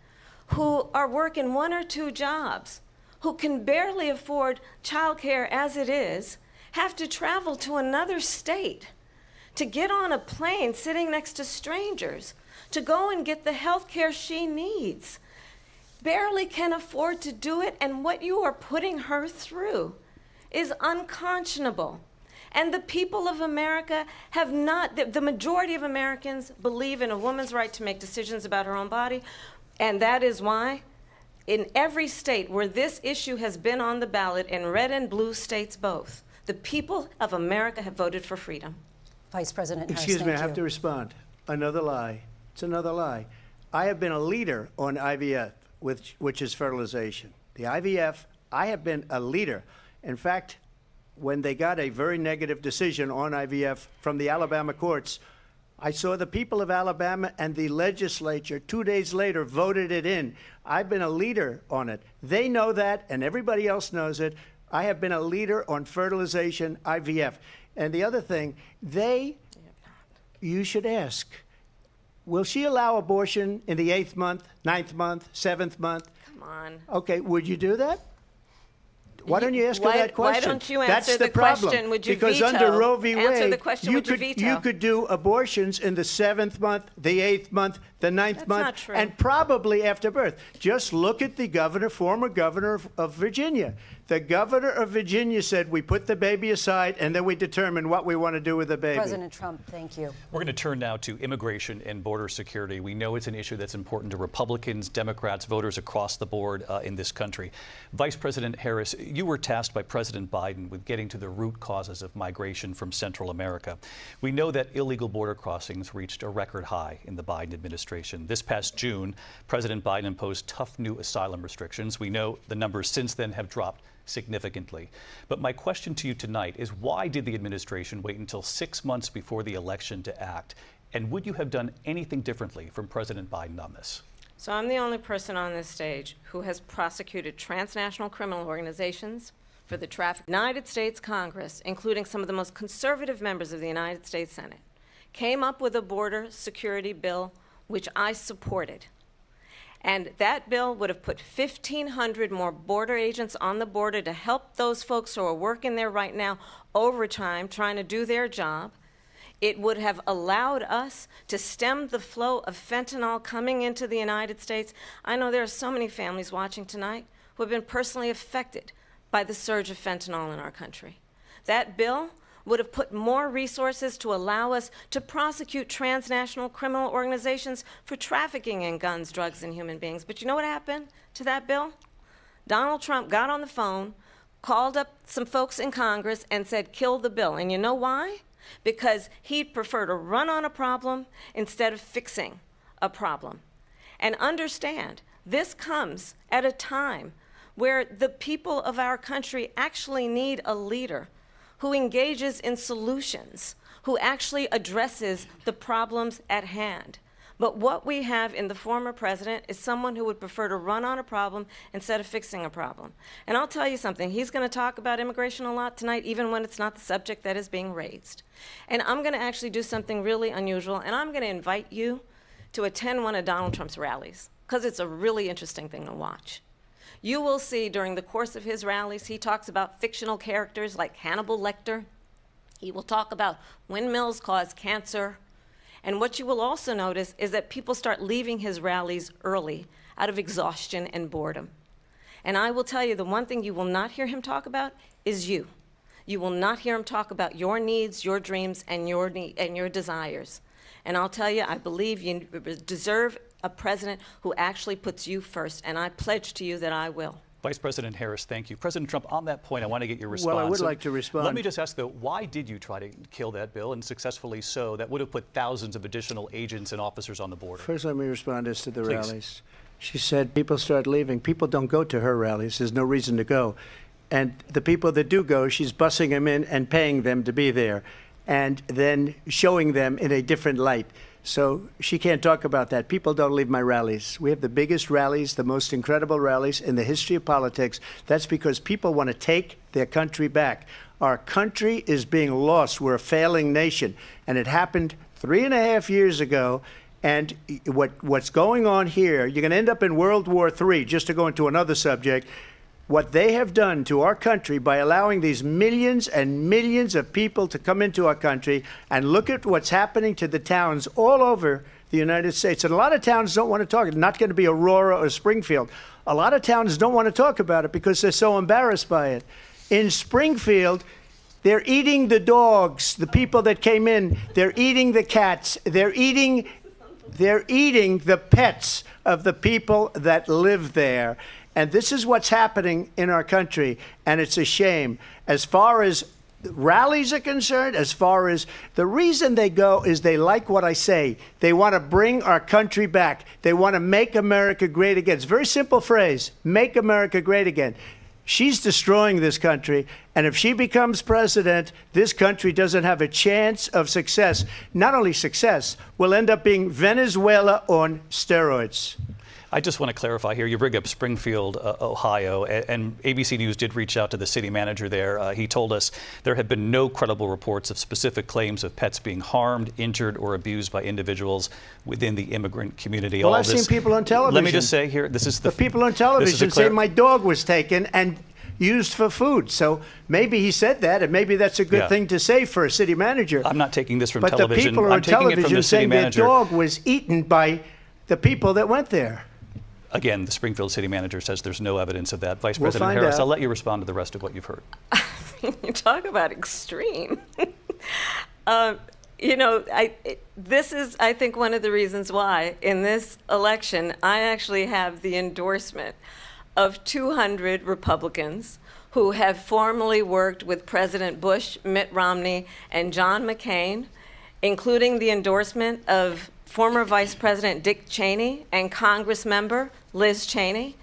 who are working 1 or 2 jobs, who can barely afford childcare as it is, have to travel to another state to get on a plane sitting next to strangers to go and get the health care she needs. Barely can afford to do it, and what you are putting her through is unconscionable. And the people of America have not, the majority of Americans believe in a woman's right to make decisions about her own body, and that is why in every state where this issue has been on the ballot, in red and blue states both, the people of America have voted for freedom. Vice President Harris, Excuse me, I have to respond. Another lie. It's another lie. I have been a leader on IVF, which is fertilization. The IVF, I have been a leader. In fact, when they got a very negative decision on IVF from the Alabama courts, I saw the people of Alabama and the legislature 2 days later voted it in. I've been a leader on it. They know that, and everybody else knows it. I have been a leader on fertilization, IVF. And the other thing, you should ask, will she allow abortion in the 8th month, 9th month, 7th month? Come on. Okay, would you do that? Why don't you ask her that question? Why don't you answer That's the problem. question? Would you because veto? Under Roe v. Wade, Answer the question. Would you veto? You could do abortions in the 7th month, the 8th month, the 9th month, not true. and probably after birth. Just look at the former governor of Virginia. The governor of Virginia said we put the baby aside and then we determine what we want to do with the baby. President Trump, thank you. We're going to turn now to immigration and border security. We know it's an issue that's important to Republicans, Democrats, voters across the board in this country. Vice President Harris, you were tasked by President Biden with getting to the root causes of migration from Central America. We know that illegal border crossings reached a record high in the Biden administration. This past June, President Biden imposed tough new asylum restrictions. We know the numbers since then have dropped significantly. But my question to you tonight is, why did the administration wait until 6 months before the election to act? And would you have done anything differently from President Biden on this? So I'm the only person on this stage who has prosecuted transnational criminal organizations for the traffic. United States Congress, including some of the most conservative members of the United States Senate, came up with a border security bill, which I supported. And that bill would have put 1,500 more border agents on the border to help those folks who are working there right now overtime, trying to do their job. It would have allowed us to stem the flow of fentanyl coming into the United States. I know there are so many families watching tonight who have been personally affected by the surge of fentanyl in our country. That bill would have put more resources to allow us to prosecute transnational criminal organizations for trafficking in guns, drugs, and human beings. But you know what happened to that bill? Donald Trump got on the phone, called up some folks in Congress, and said, kill the bill. And you know why? Because he'd prefer to run on a problem instead of fixing a problem. And understand, this comes at a time where the people of our country actually need a leader who engages in solutions, who actually addresses the problems at hand. But what we have in the former president is someone who would prefer to run on a problem instead of fixing a problem. And I'll tell you something, he's going to talk about immigration a lot tonight, even when it's not the subject that is being raised. And I'm going to actually do something really unusual, and I'm going to invite you to attend one of Donald Trump's rallies, because it's a really interesting thing to watch. You will see during the course of his rallies, he talks about fictional characters like Hannibal Lecter. He will talk about windmills cause cancer. And what you will also notice is that people start leaving his rallies early out of exhaustion and boredom. And I will tell you, the one thing you will not hear him talk about is you. You will not hear him talk about your needs, your dreams, and your desires. And I'll tell you, I believe you deserve a president who actually puts you first, and I pledge to you that I will. Vice President Harris, thank you. President Trump, on that point, I want to get your response. Well, I would like to respond. Let me just ask, though, why did you try to kill that bill, and successfully so, that would have put thousands of additional agents and officers on the border? First, let me respond as to the rallies. She said people start leaving. People don't go to her rallies. There's no reason to go. And the people that do go, she's bussing them in and paying them to be there, and then showing them in a different light. So she can't talk about that. People don't leave my rallies. We have the biggest rallies, the most incredible rallies in the history of politics. That's because people want to take their country back. Our country is being lost. We're a failing nation. And it happened 3.5 years ago. And what's going on here, you're going to end up in World War III, just to go into another subject. What they have done to our country by allowing these millions and millions of people to come into our country, and look at what's happening to the towns all over the United States. And a lot of towns don't want to talk. It's not going to be Aurora or Springfield. A lot of towns don't want to talk about it because they're so embarrassed by it. In Springfield, they're eating the dogs, the people that came in. They're eating the cats. They're eating the pets of the people that live there. And this is what's happening in our country, and it's a shame. As far as rallies are concerned, as far as the reason they go is they like what I say. They want to bring our country back. They want to make America great again. It's a very simple phrase, make America great again. She's destroying this country, and if she becomes president, this country doesn't have a chance of success. Not only success, we'll end up being Venezuela on steroids. I just want to clarify here. You bring up Springfield, Ohio, and ABC News did reach out to the city manager there. He told us there have been no credible reports of specific claims of pets being harmed, injured, or abused by individuals within the immigrant community. Well, I've seen people on television. Let me just say here, this is the people on television say my dog was taken and used for food. So maybe he said that, and maybe that's a good thing to say for a city manager. I'm not taking this from television. But the people on television saying their dog was eaten by the people that went there. Again, the Springfield city manager says there's no evidence of that. Vice President Harris, I'll let you respond to the rest of what you've heard. You talk about extreme. This is, I think, one of the reasons why in this election I actually have the endorsement of 200 Republicans who have formerly worked with President Bush, Mitt Romney, and John McCain, including the endorsement of former Vice President Dick Cheney and Congress member Liz Cheney.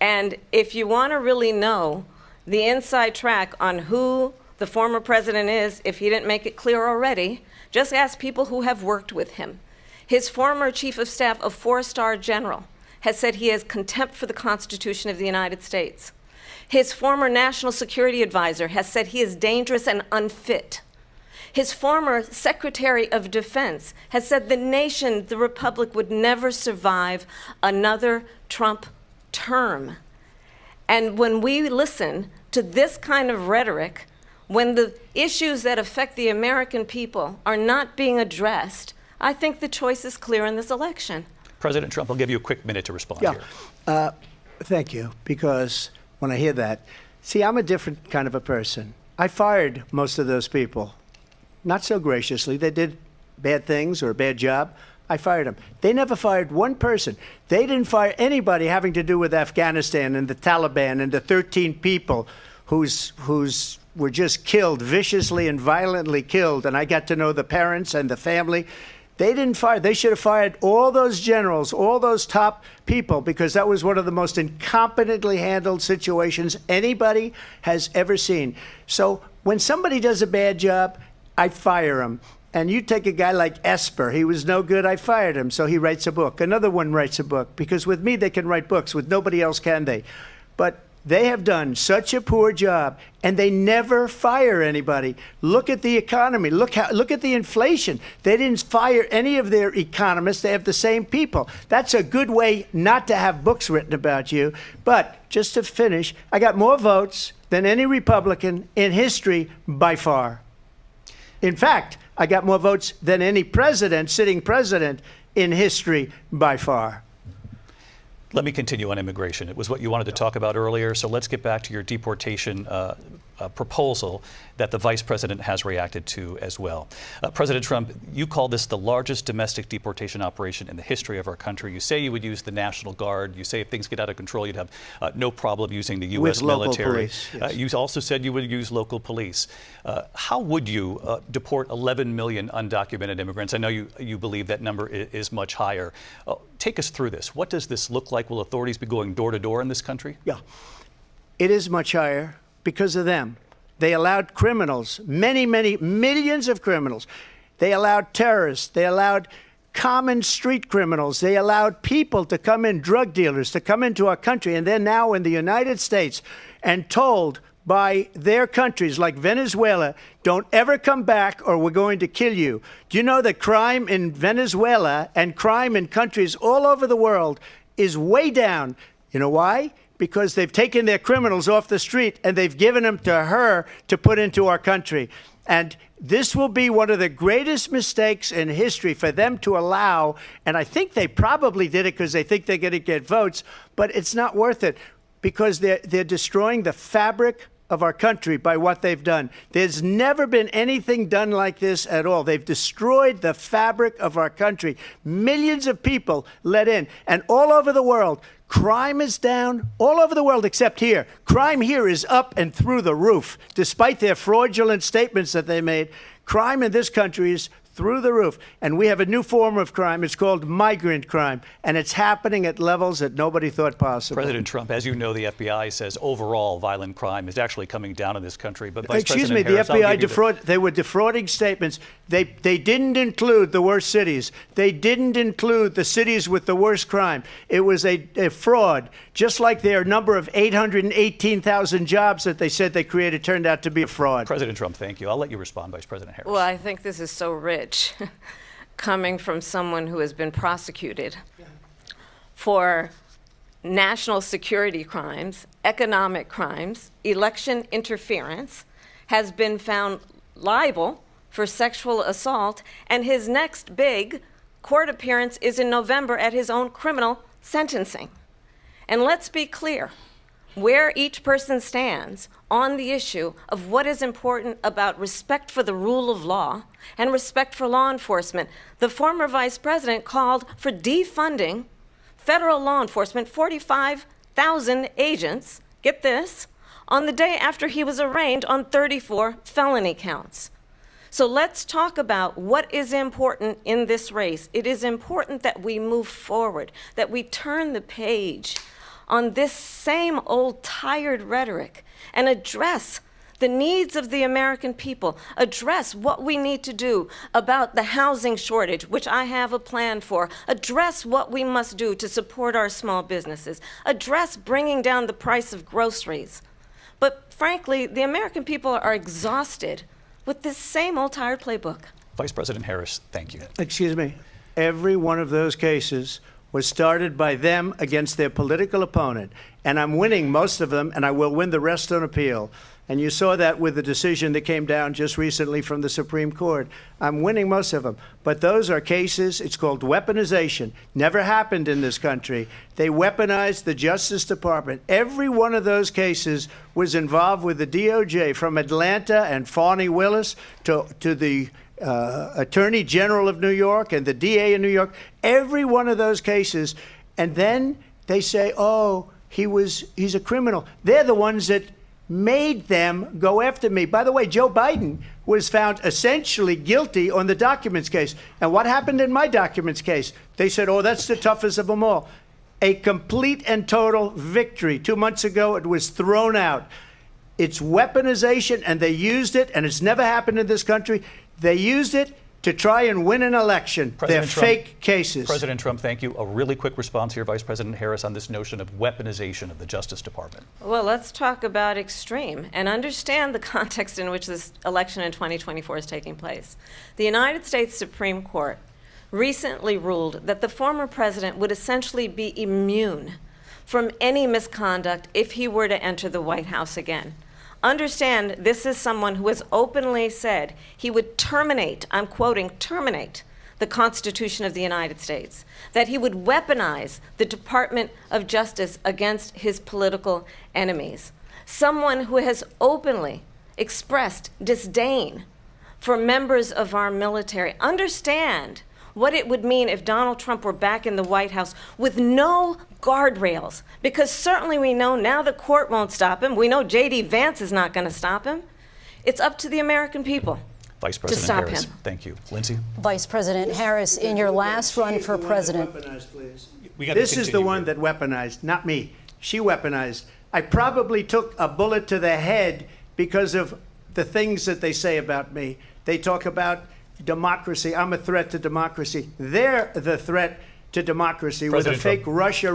And if you want to really know the inside track on who the former president is, if he didn't make it clear already, just ask people who have worked with him. His former chief of staff, a 4-star general, has said he has contempt for the Constitution of the United States. His former national security advisor has said he is dangerous and unfit. His former Secretary of Defense has said the nation, the republic, would never survive another Trump term. And when we listen to this kind of rhetoric, when the issues that affect the American people are not being addressed, I think the choice is clear in this election. President Trump, I'll give you a quick minute to respond here. Thank you, because when I hear that, see, I'm a different kind of a person. I fired most of those people, not so graciously. They did bad things or a bad job. I fired them. They never fired one person. They didn't fire anybody having to do with Afghanistan and the Taliban and the 13 people whose were just killed, viciously and violently killed. And I got to know the parents and the family. They didn't fire. They should have fired all those generals, all those top people, because that was one of the most incompetently handled situations anybody has ever seen. So when somebody does a bad job, I fire him. And you take a guy like Esper. He was no good. I fired him. So he writes a book. Another one writes a book. Because with me, they can write books. With nobody else can they. But they have done such a poor job, and they never fire anybody. Look at the economy. Look at the inflation. They didn't fire any of their economists. They have the same people. That's a good way not to have books written about you. But just to finish, I got more votes than any Republican in history by far. In fact, I got more votes than any president, sitting president, in history by far. Let me continue on immigration. It was what you wanted to talk about earlier, so let's get back to your deportation proposal that the vice president has reacted to as well. President Trump, you call this the largest domestic deportation operation in the history of our country. You say you would use the National Guard. You say if things get out of control, you'd have no problem using the U.S. military. Police, yes. You also said you would use local police. How would you deport 11 million undocumented immigrants? I know you believe that number is much higher. Take us through this. What does this look like? Will authorities be going door to door in this country? Yeah, it is much higher because of them. They allowed criminals, many millions of criminals. They allowed terrorists. They allowed common street criminals. They allowed people to come in, drug dealers, to come into our country. And they're now in the United States and told by their countries like Venezuela, don't ever come back or we're going to kill you. Do you know that crime in Venezuela and crime in countries all over the world is way down? You know why? Because they've taken their criminals off the street and they've given them to her to put into our country. And this will be one of the greatest mistakes in history for them to allow. And I think they probably did it because they think they're going to get votes, but it's not worth it because they're destroying the fabric of our country by what they've done. There's never been anything done like this at all. They've destroyed the fabric of our country. Millions of people let in, and all over the world, crime is down all over the world except here. Crime here is up and through the roof. Despite their fraudulent statements that they made, crime in this country is through the roof. And we have a new form of crime. It's called migrant crime. And it's happening at levels that nobody thought possible. President Trump, as you know, the FBI says overall violent crime is actually coming down in this country. But Vice Excuse President me, Harris, the FBI they were defrauding statements. They didn't include the worst cities. They didn't include the cities with the worst crime. It was a fraud. Just like their number of 818,000 jobs that they said they created turned out to be a fraud. President Trump, thank you. I'll let you respond, Vice President Harris. Well, I think this is so rich coming from someone who has been prosecuted for national security crimes, economic crimes, election interference, has been found liable for sexual assault, and his next big court appearance is in November at his own criminal sentencing. And let's be clear where each person stands on the issue of what is important about respect for the rule of law and respect for law enforcement. The former vice president called for defunding federal law enforcement, 45,000 agents, get this, on the day after he was arraigned on 34 felony counts. So let's talk about what is important in this race. It is important that we move forward, that we turn the page on this same old tired rhetoric and address the needs of the American people, address what we need to do about the housing shortage, which I have a plan for, address what we must do to support our small businesses, address bringing down the price of groceries. But frankly, the American people are exhausted with this same old tired playbook. Vice President Harris, thank you. Excuse me. Every one of those cases was started by them against their political opponent. And I'm winning most of them, and I will win the rest on appeal. And you saw that with the decision that came down just recently from the Supreme Court. I'm winning most of them. But those are cases, it's called weaponization. Never happened in this country. They weaponized the Justice Department. Every one of those cases was involved with the DOJ, from Atlanta and Fani Willis to the Attorney General of New York and the DA in New York. Every one of those cases. And then they say, oh, he's a criminal. They're the ones that made them go after me. By the way, Joe Biden was found essentially guilty on the documents case. And what happened in my documents case? They said, oh, that's the toughest of them all. A complete and total victory. 2 months ago, it was thrown out. It's weaponization, and they used it, and it's never happened in this country. They used it to try and win an election. They're fake cases. President Trump, thank you. A really quick response here, Vice President Harris, on this notion of weaponization of the Justice Department. Well, let's talk about extreme and understand the context in which this election in 2024 is taking place. The United States Supreme Court recently ruled that the former president would essentially be immune from any misconduct if he were to enter the White House again. Understand, this is someone who has openly said he would terminate, I'm quoting, terminate the Constitution of the United States, that he would weaponize the Department of Justice against his political enemies. Someone who has openly expressed disdain for members of our military. Understand what it would mean if Donald Trump were back in the White House with no guardrails, because certainly we know now the court won't stop him. We know J.D. Vance is not going to stop him. It's up to the American people Vice President to stop Harris, him. Thank you. Lindsay? Vice President Harris, in your last run for president. This is the one that weaponized, not me. She weaponized. I probably took a bullet to the head because of the things that they say about me. They talk about democracy. I'm a threat to democracy. They're the threat to democracy with a fake Russia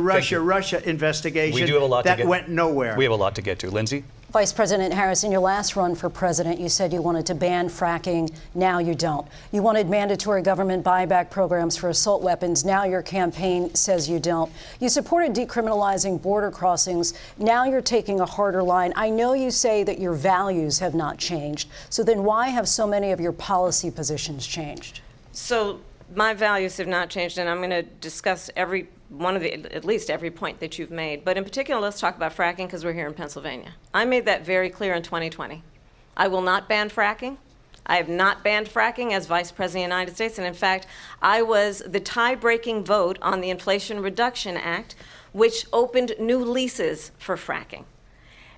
investigation that went nowhere. We have a lot to get to. Lindsay? Vice President Harris, in your last run for president, you said you wanted to ban fracking. Now you don't. You wanted mandatory government buyback programs for assault weapons. Now your campaign says you don't. You supported decriminalizing border crossings. Now you're taking a harder line. I know you say that your values have not changed. So then why have so many of your policy positions changed? So my values have not changed, and I'm going to discuss at least every point that you've made. But in particular, let's talk about fracking, because we're here in Pennsylvania. I made that very clear in 2020. I will not ban fracking. I have not banned fracking as Vice President of the United States. And in fact, I was the tie-breaking vote on the Inflation Reduction Act, which opened new leases for fracking.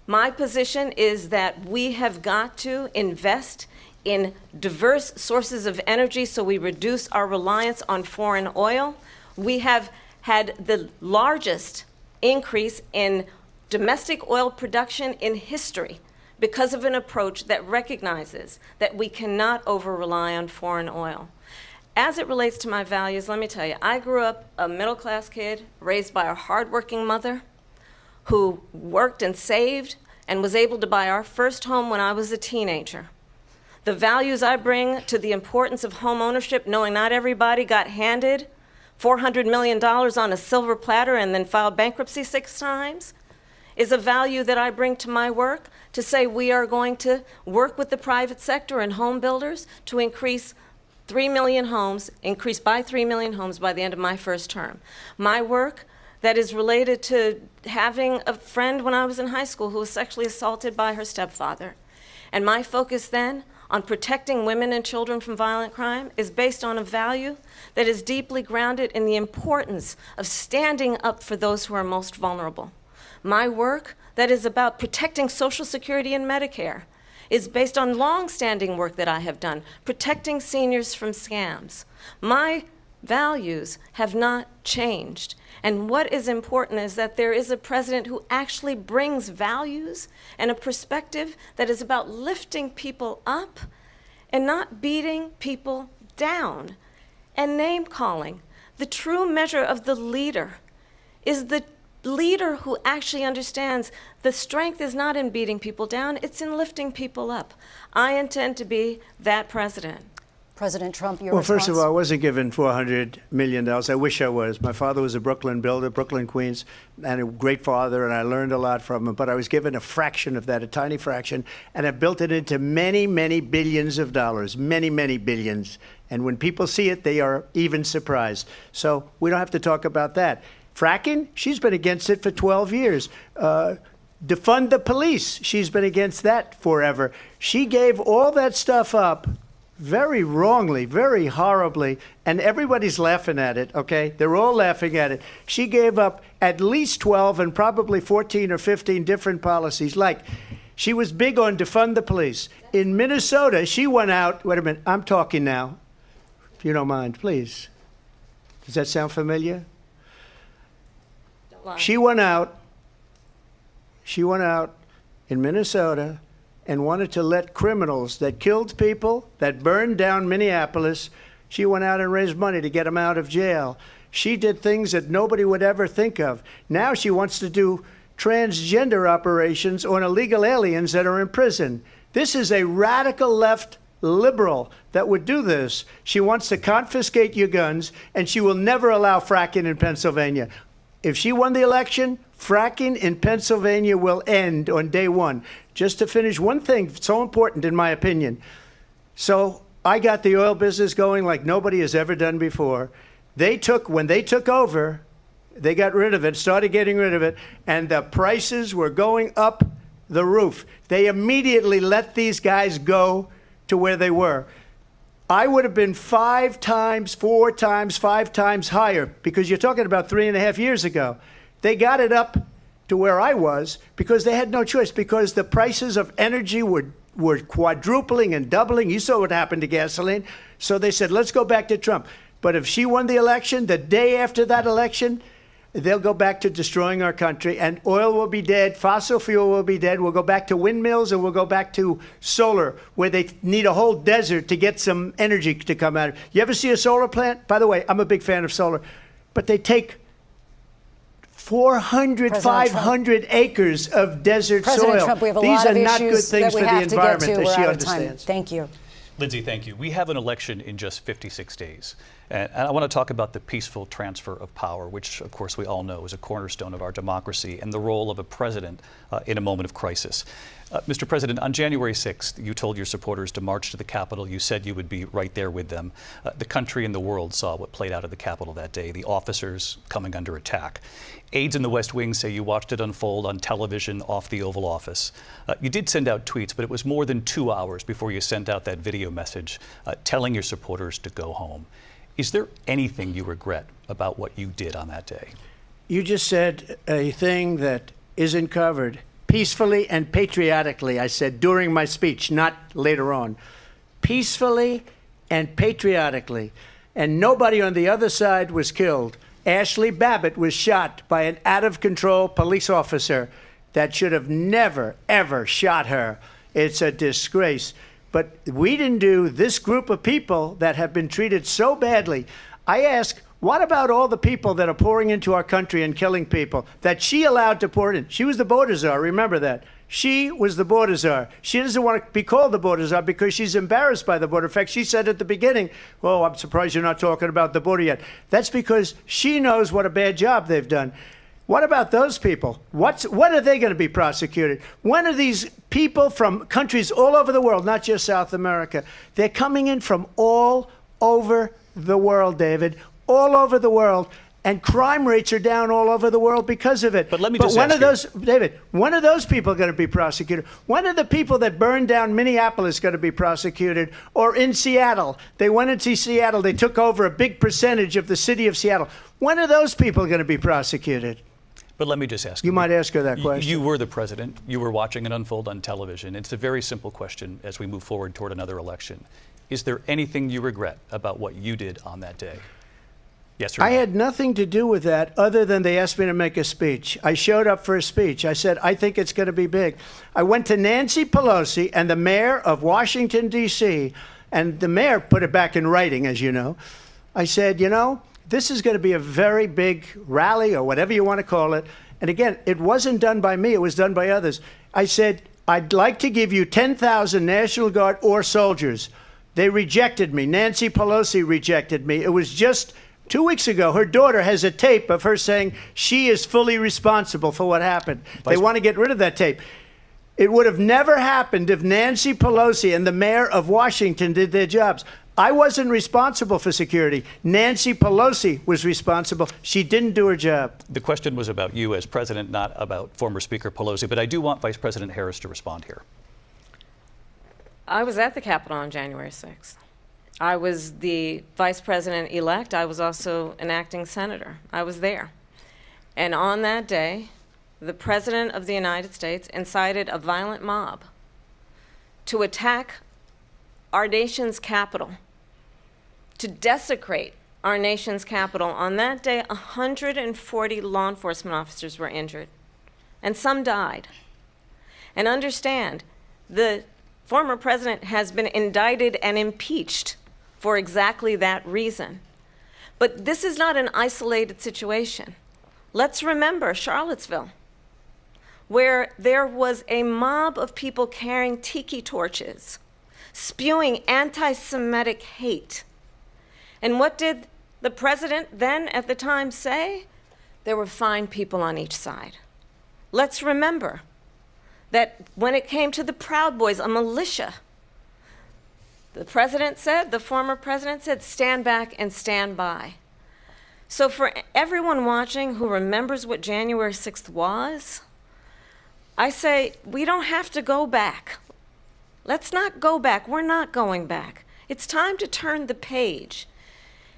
My position is that we have got to invest in diverse sources of energy so we reduce our reliance on foreign oil. We have had the largest increase in domestic oil production in history because of an approach that recognizes that we cannot over-rely on foreign oil. As it relates to my values, let me tell you, I grew up a middle-class kid raised by a hardworking mother who worked and saved and was able to buy our first home when I was a teenager. The values I bring to the importance of home ownership, knowing not everybody got handed $400 million on a silver platter and then filed bankruptcy 6 times, is a value that I bring to my work to say we are going to work with the private sector and home builders to increase 3 million homes, increase by 3 million homes by the end of my first term. My work that is related to having a friend when I was in high school who was sexually assaulted by her stepfather. And my focus then on protecting women and children from violent crime is based on a value that is deeply grounded in the importance of standing up for those who are most vulnerable. My work that is about protecting Social Security and Medicare is based on long-standing work that I have done, protecting seniors from scams. My values have not changed. And what is important is that there is a president who actually brings values and a perspective that is about lifting people up and not beating people down and name-calling. The true measure of the leader is the leader who actually understands the strength is not in beating people down, it's in lifting people up. I intend to be that president. President Trump, your Well, response? first of all, I wasn't given $400 million. I wish I was. My father was a Brooklyn builder, Brooklyn, Queens, and a great father, and I learned a lot from him. But I was given a fraction of that, a tiny fraction, and I built it into many, many billions of dollars, many, many billions. And when people see it, they are even surprised. So we don't have to talk about that. Fracking, she's been against it for 12 years. Defund the police, she's been against that forever. She gave all that stuff up very wrongly, very horribly, and everybody's laughing at it, okay? They're all laughing at it. She gave up at least 12 and probably 14 or 15 different policies. Like, she was big on defund the police. In Minnesota, she went out, wait a minute, I'm talking now, if you don't mind, please. Does that sound familiar? She went out in Minnesota and wanted to let criminals that killed people, that burned down Minneapolis, she went out and raised money to get them out of jail. She did things that nobody would ever think of. Now she wants to do transgender operations on illegal aliens that are in prison. This is a radical left liberal that would do this. She wants to confiscate your guns, and she will never allow fracking in Pennsylvania. If she won the election, fracking in Pennsylvania will end on day one. Just to finish, one thing so important in my opinion. So I got the oil business going like nobody has ever done before. When they took over, they got rid of it, started getting rid of it, and the prices were going up the roof. They immediately let these guys go to where they were. I would have been 5 times, 4 times, 5 times higher, because you're talking about 3.5 years ago. They got it up to where I was because they had no choice, because the prices of energy were quadrupling and doubling. You saw what happened to gasoline. So they said, let's go back to Trump. But if she won the election, the day after that election, they'll go back to destroying our country, and oil will be dead, fossil fuel will be dead, we'll go back to windmills, and we'll go back to solar, where they need a whole desert to get some energy to come out. You ever see a solar plant? By the way, I'm a big fan of solar, but they take 400, 500 acres of desert soil. Trump, we have a These lot are of not good issues things that for we the have to get environment to. that We're she out of time. understands. Thank you. Lindsay, thank you. We have an election in just 56 days. And I want to talk about the peaceful transfer of power, which, of course, we all know is a cornerstone of our democracy, and the role of a president in a moment of crisis. Mr. President, on January 6th, you told your supporters to march to the Capitol. You said you would be right there with them. The country and the world saw what played out at the Capitol that day, the officers coming under attack. Aides in the West Wing say you watched it unfold on television off the Oval Office. You did send out tweets, but it was more than 2 hours before you sent out that video message telling your supporters to go home. Is there anything you regret about what you did on that day? You just said a thing that isn't covered. Peacefully and patriotically, I said during my speech, not later on. Peacefully and patriotically. And nobody on the other side was killed. Ashley Babbitt was shot by an out-of-control police officer that should have never, ever shot her. It's a disgrace. But we didn't do this group of people that have been treated so badly. I ask, what about all the people that are pouring into our country and killing people that she allowed to pour in? She was the border czar, remember that. She was the border czar. She doesn't want to be called the border czar because she's embarrassed by the border. In fact, she said at the beginning, oh, I'm surprised you're not talking about the border yet. That's because she knows what a bad job they've done. What about those people? When are they going to be prosecuted? When are these people from countries all over the world, not just South America? They're coming in from all over the world, David, all over the world. And crime rates are down all over the world because of it. But let me just ask you, David, when are those people going to be prosecuted? When are the people that burned down Minneapolis going to be prosecuted? Or in Seattle? They went into Seattle. They took over a big percentage of the city of Seattle. When are those people going to be prosecuted? But let me just ask you. You might ask her that question. You were the president. You were watching it unfold on television. It's a very simple question as we move forward toward another election. Is there anything you regret about what you did on that day? Yes or no? I had nothing to do with that other than they asked me to make a speech. I showed up for a speech. I said, I think it's going to be big. I went to Nancy Pelosi and the mayor of Washington, D.C., and the mayor put it back in writing, as you know. I said, you know, this is going to be a very big rally or whatever you want to call it, And again, it wasn't done by me. It was done by others. I said, I'd like to give you 10,000 National Guard or soldiers. They rejected me. Nancy Pelosi rejected me. It was just 2 weeks ago. Her daughter has a tape of her saying she is fully responsible for what happened. They want to get rid of that tape. It would have never happened if Nancy Pelosi and the mayor of Washington did their jobs. I wasn't responsible for security. Nancy Pelosi was responsible. She didn't do her job. The question was about you as president, not about former Speaker Pelosi, but I do want Vice President Harris to respond here. I was at the Capitol on January 6th. I was the vice president-elect. I was also an acting senator. I was there. And on that day, the President of the United States incited a violent mob to attack our nation's capital, to desecrate our nation's capital. On that day, 140 law enforcement officers were injured, and some died. And understand, the former president has been indicted and impeached for exactly that reason. But this is not an isolated situation. Let's remember Charlottesville, where there was a mob of people carrying tiki torches, spewing anti-Semitic hate. And what did the president then at the time say? There were fine people on each side. Let's remember that when it came to the Proud Boys, a militia, the president said, the former president said, stand back and stand by. So for everyone watching who remembers what January 6th was, I say we don't have to go back. Let's not go back. We're not going back. It's time to turn the page.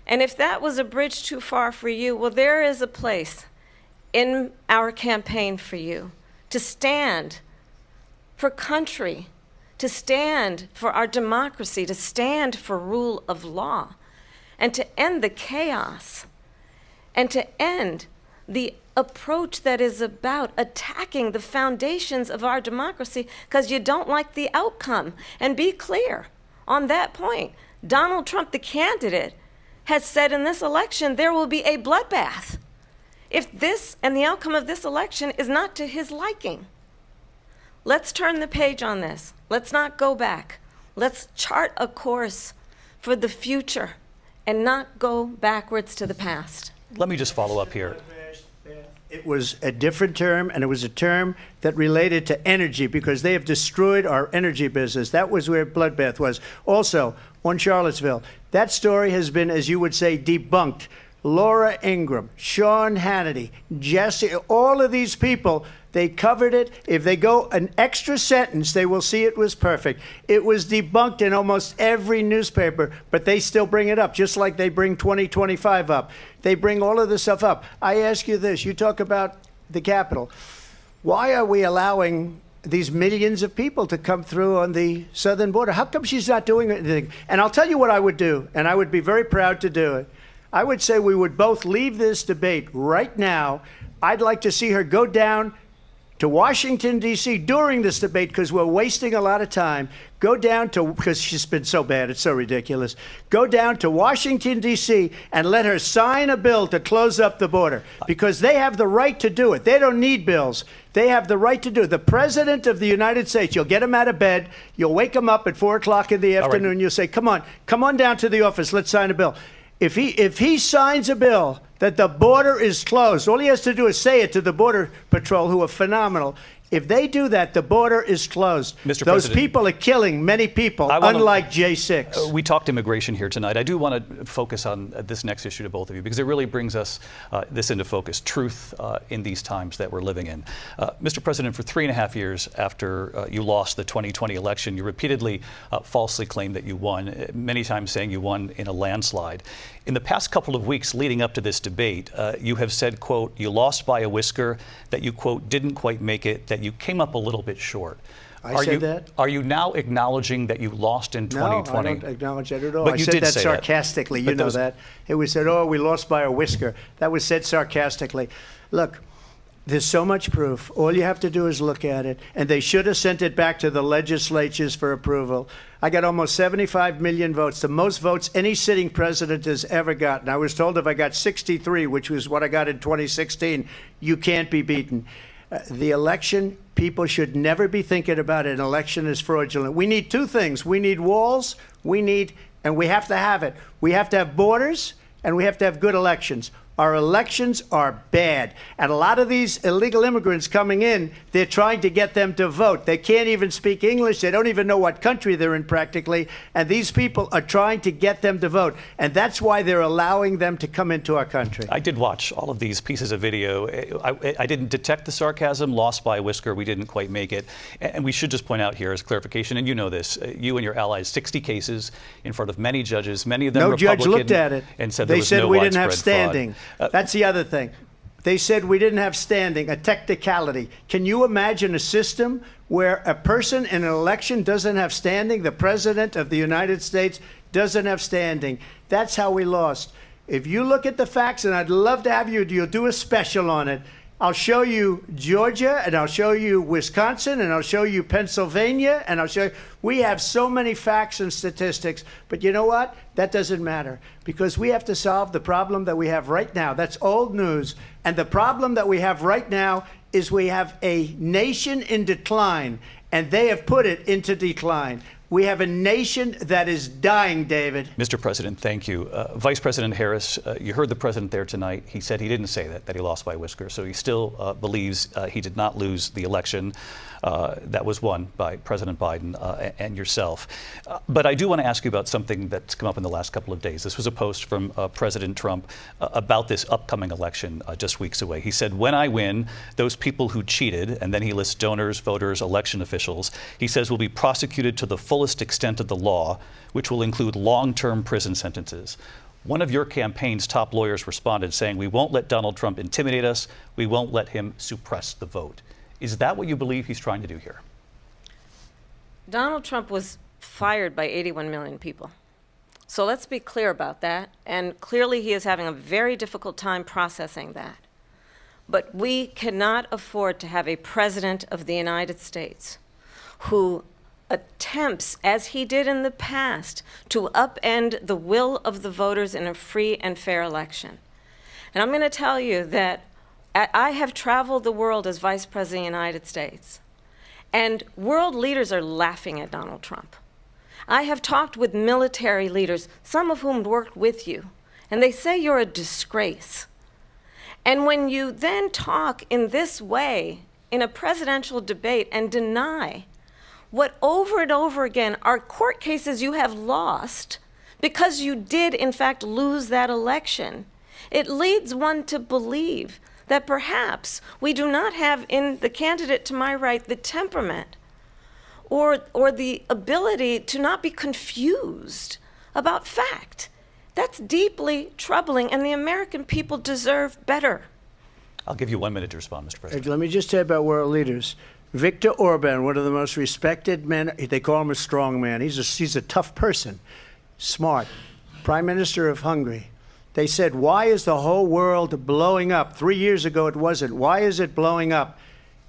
And if that was a bridge too far for you, well, there is a place in our campaign for you to stand for country, to stand for our democracy, to stand for rule of law, and to end the chaos, and to end the approach that is about attacking the foundations of our democracy because you don't like the outcome. And be clear on that point. Donald Trump, the candidate, has said in this election there will be a bloodbath if this and the outcome of this election is not to his liking. Let's turn the page on this. Let's not go back. Let's chart a course for the future and not go backwards to the past. Let me just follow up here. It was a different term, and it was a term that related to energy because they have destroyed our energy business. That was where bloodbath was. Also, on Charlottesville, that story has been, as you would say, debunked. Laura Ingraham, Sean Hannity, Jesse, all of these people, they covered it. If they go an extra sentence, they will see it was perfect. It was debunked in almost every newspaper, but they still bring it up, just like they bring 2025 up. They bring all of this stuff up. I ask you this. You talk about the Capitol. Why are we allowing these millions of people to come through on the southern border? How come she's not doing anything? And I'll tell you what I would do, and I would be very proud to do it. I would say we would both leave this debate right now. I'd like to see her go down to Washington, D.C. during this debate because we're wasting a lot of time. Go down to, because she's been so bad, it's so ridiculous. Go down to Washington, D.C. and let her sign a bill to close up the border because they have the right to do it. They don't need bills. They have the right to do it. The President of the United States, you'll get him out of bed. You'll wake him up at 4 o'clock in the afternoon. You'll say, come on down to the office. Let's sign a bill. If he signs a bill that the border is closed, all he has to do is say it to the Border Patrol, who are phenomenal. If they do that, the border is closed. Mr. Those President, people are killing many people, unlike J6. We talked immigration here tonight. I do want to focus on this next issue to both of you because it really brings us this into focus, truth in these times that we're living in. Mr. President, for 3.5 years after you lost the 2020 election, you repeatedly falsely claimed that you won, many times saying you won in a landslide. In the past couple of weeks leading up to this debate, you have said, quote, you lost by a whisker, that you, quote, didn't quite make it, that you came up a little bit short. I said that? Are you now acknowledging that you lost in 2020? No, I don't acknowledge that at all. But I you said did that say sarcastically. That. You know that. It was said, oh, we lost by a whisker. That was said sarcastically. Look, There's so much proof. All you have to do is look at it. And they should have sent it back to the legislatures for approval. I got almost 75 million votes, the most votes any sitting president has ever gotten. I was told if I got 63, which was what I got in 2016, you can't be beaten. The election, people should never be thinking about an election as fraudulent. We need two things. We need walls, and we have to have it. We have to have borders, and we have to have good elections. Our elections are bad. And a lot of these illegal immigrants coming in, they're trying to get them to vote. They can't even speak English. They don't even know what country they're in practically. And these people are trying to get them to vote. And that's why they're allowing them to come into our country. I did watch all of these pieces of video. I didn't detect the sarcasm, lost by a whisker. We didn't quite make it. And we should just point out here as clarification, and you know this, you and your allies, 60 cases in front of many judges, many of them Republican. No judge looked at it. And said there was no They said we didn't have widespread fraud. standing. That's the other thing. They said we didn't have standing, a technicality. Can you imagine a system where a person in an election doesn't have standing? The president of the United States doesn't have standing. That's how we lost. If you look at the facts, and I'd love to have you'll do a special on it. I'll show you Georgia, and I'll show you Wisconsin, and I'll show you Pennsylvania, and I'll show you. We have so many facts and statistics, but you know what? That doesn't matter, because we have to solve the problem that we have right now. That's old news. And the problem that we have right now is we have a nation in decline, and they have put it into decline. We have a nation that is dying, David. Mr. President, thank you. Vice President Harris, you heard the president there tonight. He said he didn't say that he lost by a whisker. So he still believes he did not lose the election that was won by President Biden and yourself. But I do want to ask you about something that's come up in the last couple of days. This was a post from President Trump about this upcoming election just weeks away. He said, when I win, those people who cheated, and then he lists donors, voters, election officials, he says will be prosecuted to the fullest extent of the law, which will include long-term prison sentences. One of your campaign's top lawyers responded saying, we won't let Donald Trump intimidate us. We won't let him suppress the vote. Is that what you believe he's trying to do here? Donald Trump was fired by 81 million people. So let's be clear about that. And clearly he is having a very difficult time processing that. But we cannot afford to have a president of the United States who attempts, as he did in the past, to upend the will of the voters in a free and fair election. And I'm going to tell you that I have traveled the world as Vice President of the United States, and world leaders are laughing at Donald Trump. I have talked with military leaders, some of whom worked with you, and they say you're a disgrace. And when you then talk in this way in a presidential debate and deny what over and over again are court cases you have lost because you did in fact lose that election, it leads one to believe that perhaps we do not have in the candidate to my right the temperament or the ability to not be confused about fact. That's deeply troubling, and the American people deserve better. I'll give you 1 minute to respond, Mr. President. Let me just say about world leaders. Viktor Orban, one of the most respected men, they call him a strong man. He's a tough person, smart. Prime Minister of Hungary. They said, why is the whole world blowing up? 3 years ago it wasn't. Why is it blowing up?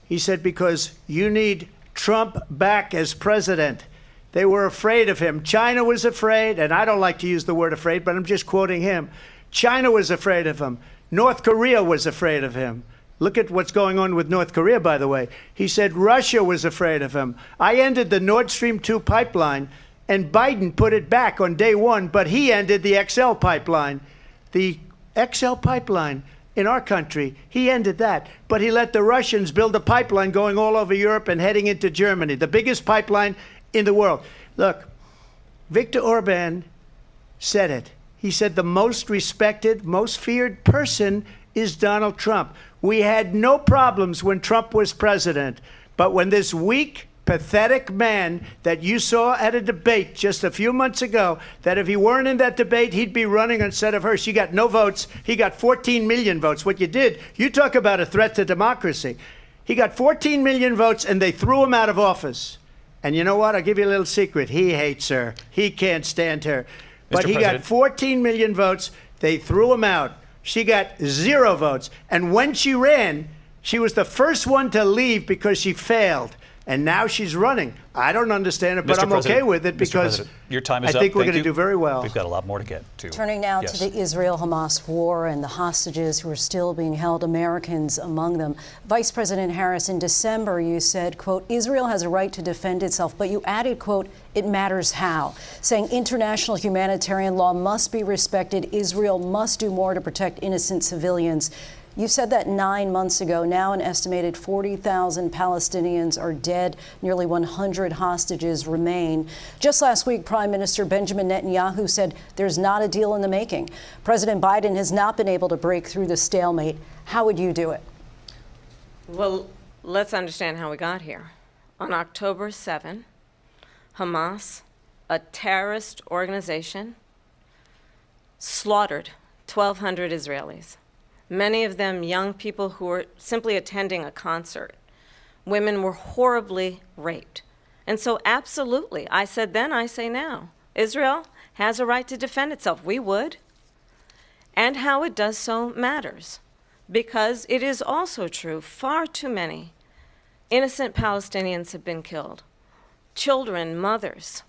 He said, because you need Trump back as president. They were afraid of him. China was afraid, and I don't like to use the word afraid, but I'm just quoting him. China was afraid of him. North Korea was afraid of him. Look at what's going on with North Korea, by the way. He said Russia was afraid of him. I ended the Nord Stream 2 pipeline, and Biden put it back on day one, but he ended the XL pipeline. The XL pipeline in our country, he ended that. But he let the Russians build a pipeline going all over Europe and heading into Germany, the biggest pipeline in the world. Look, Viktor Orban said it. He said the most respected, most feared person is Donald Trump. We had no problems when Trump was president. But when this weak, pathetic man that you saw at a debate just a few months ago, that if he weren't in that debate, he'd be running instead of her. She got no votes. He got 14 million votes. What you did, you talk about a threat to democracy. He got 14 million votes, and they threw him out of office. And you know what? I'll give you a little secret. He hates her. He can't stand her. But he got 14 million votes. They threw him out. She got 0 votes. And when she ran, She was the first one to leave because she failed. And now she's running. I don't understand it, but I'm okay with it because your time is I think up. we're going to do very well. We've got a lot more to get to. Turning now to the Israel-Hamas war and the hostages who are still being held, Americans among them. Vice President Harris, in December, you said, quote, Israel has a right to defend itself, but you added, quote, it matters how, saying international humanitarian law must be respected. Israel must do more to protect innocent civilians. You said that 9 months ago. Now an estimated 40,000 Palestinians are dead. Nearly 100 hostages remain. Just last week, Prime Minister Benjamin Netanyahu said there's not a deal in the making. President Biden has not been able to break through the stalemate. How would you do it? Well, let's understand how we got here. On October 7, Hamas, a terrorist organization, slaughtered 1,200 Israelis. Many of them young people who were simply attending a concert. Women were horribly raped. And so absolutely, I said then, I say now, Israel has a right to defend itself. We would. And how it does so matters. Because it is also true, far too many innocent Palestinians have been killed. Children, mothers.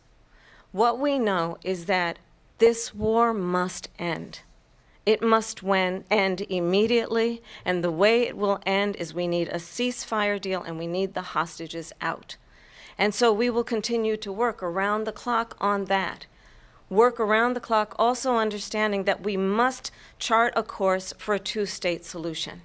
What we know is that this war must end. It must end immediately, and the way it will end is we need a ceasefire deal and we need the hostages out. And so we will continue to work around the clock on that. Work around the clock also understanding that we must chart a course for a two-state solution.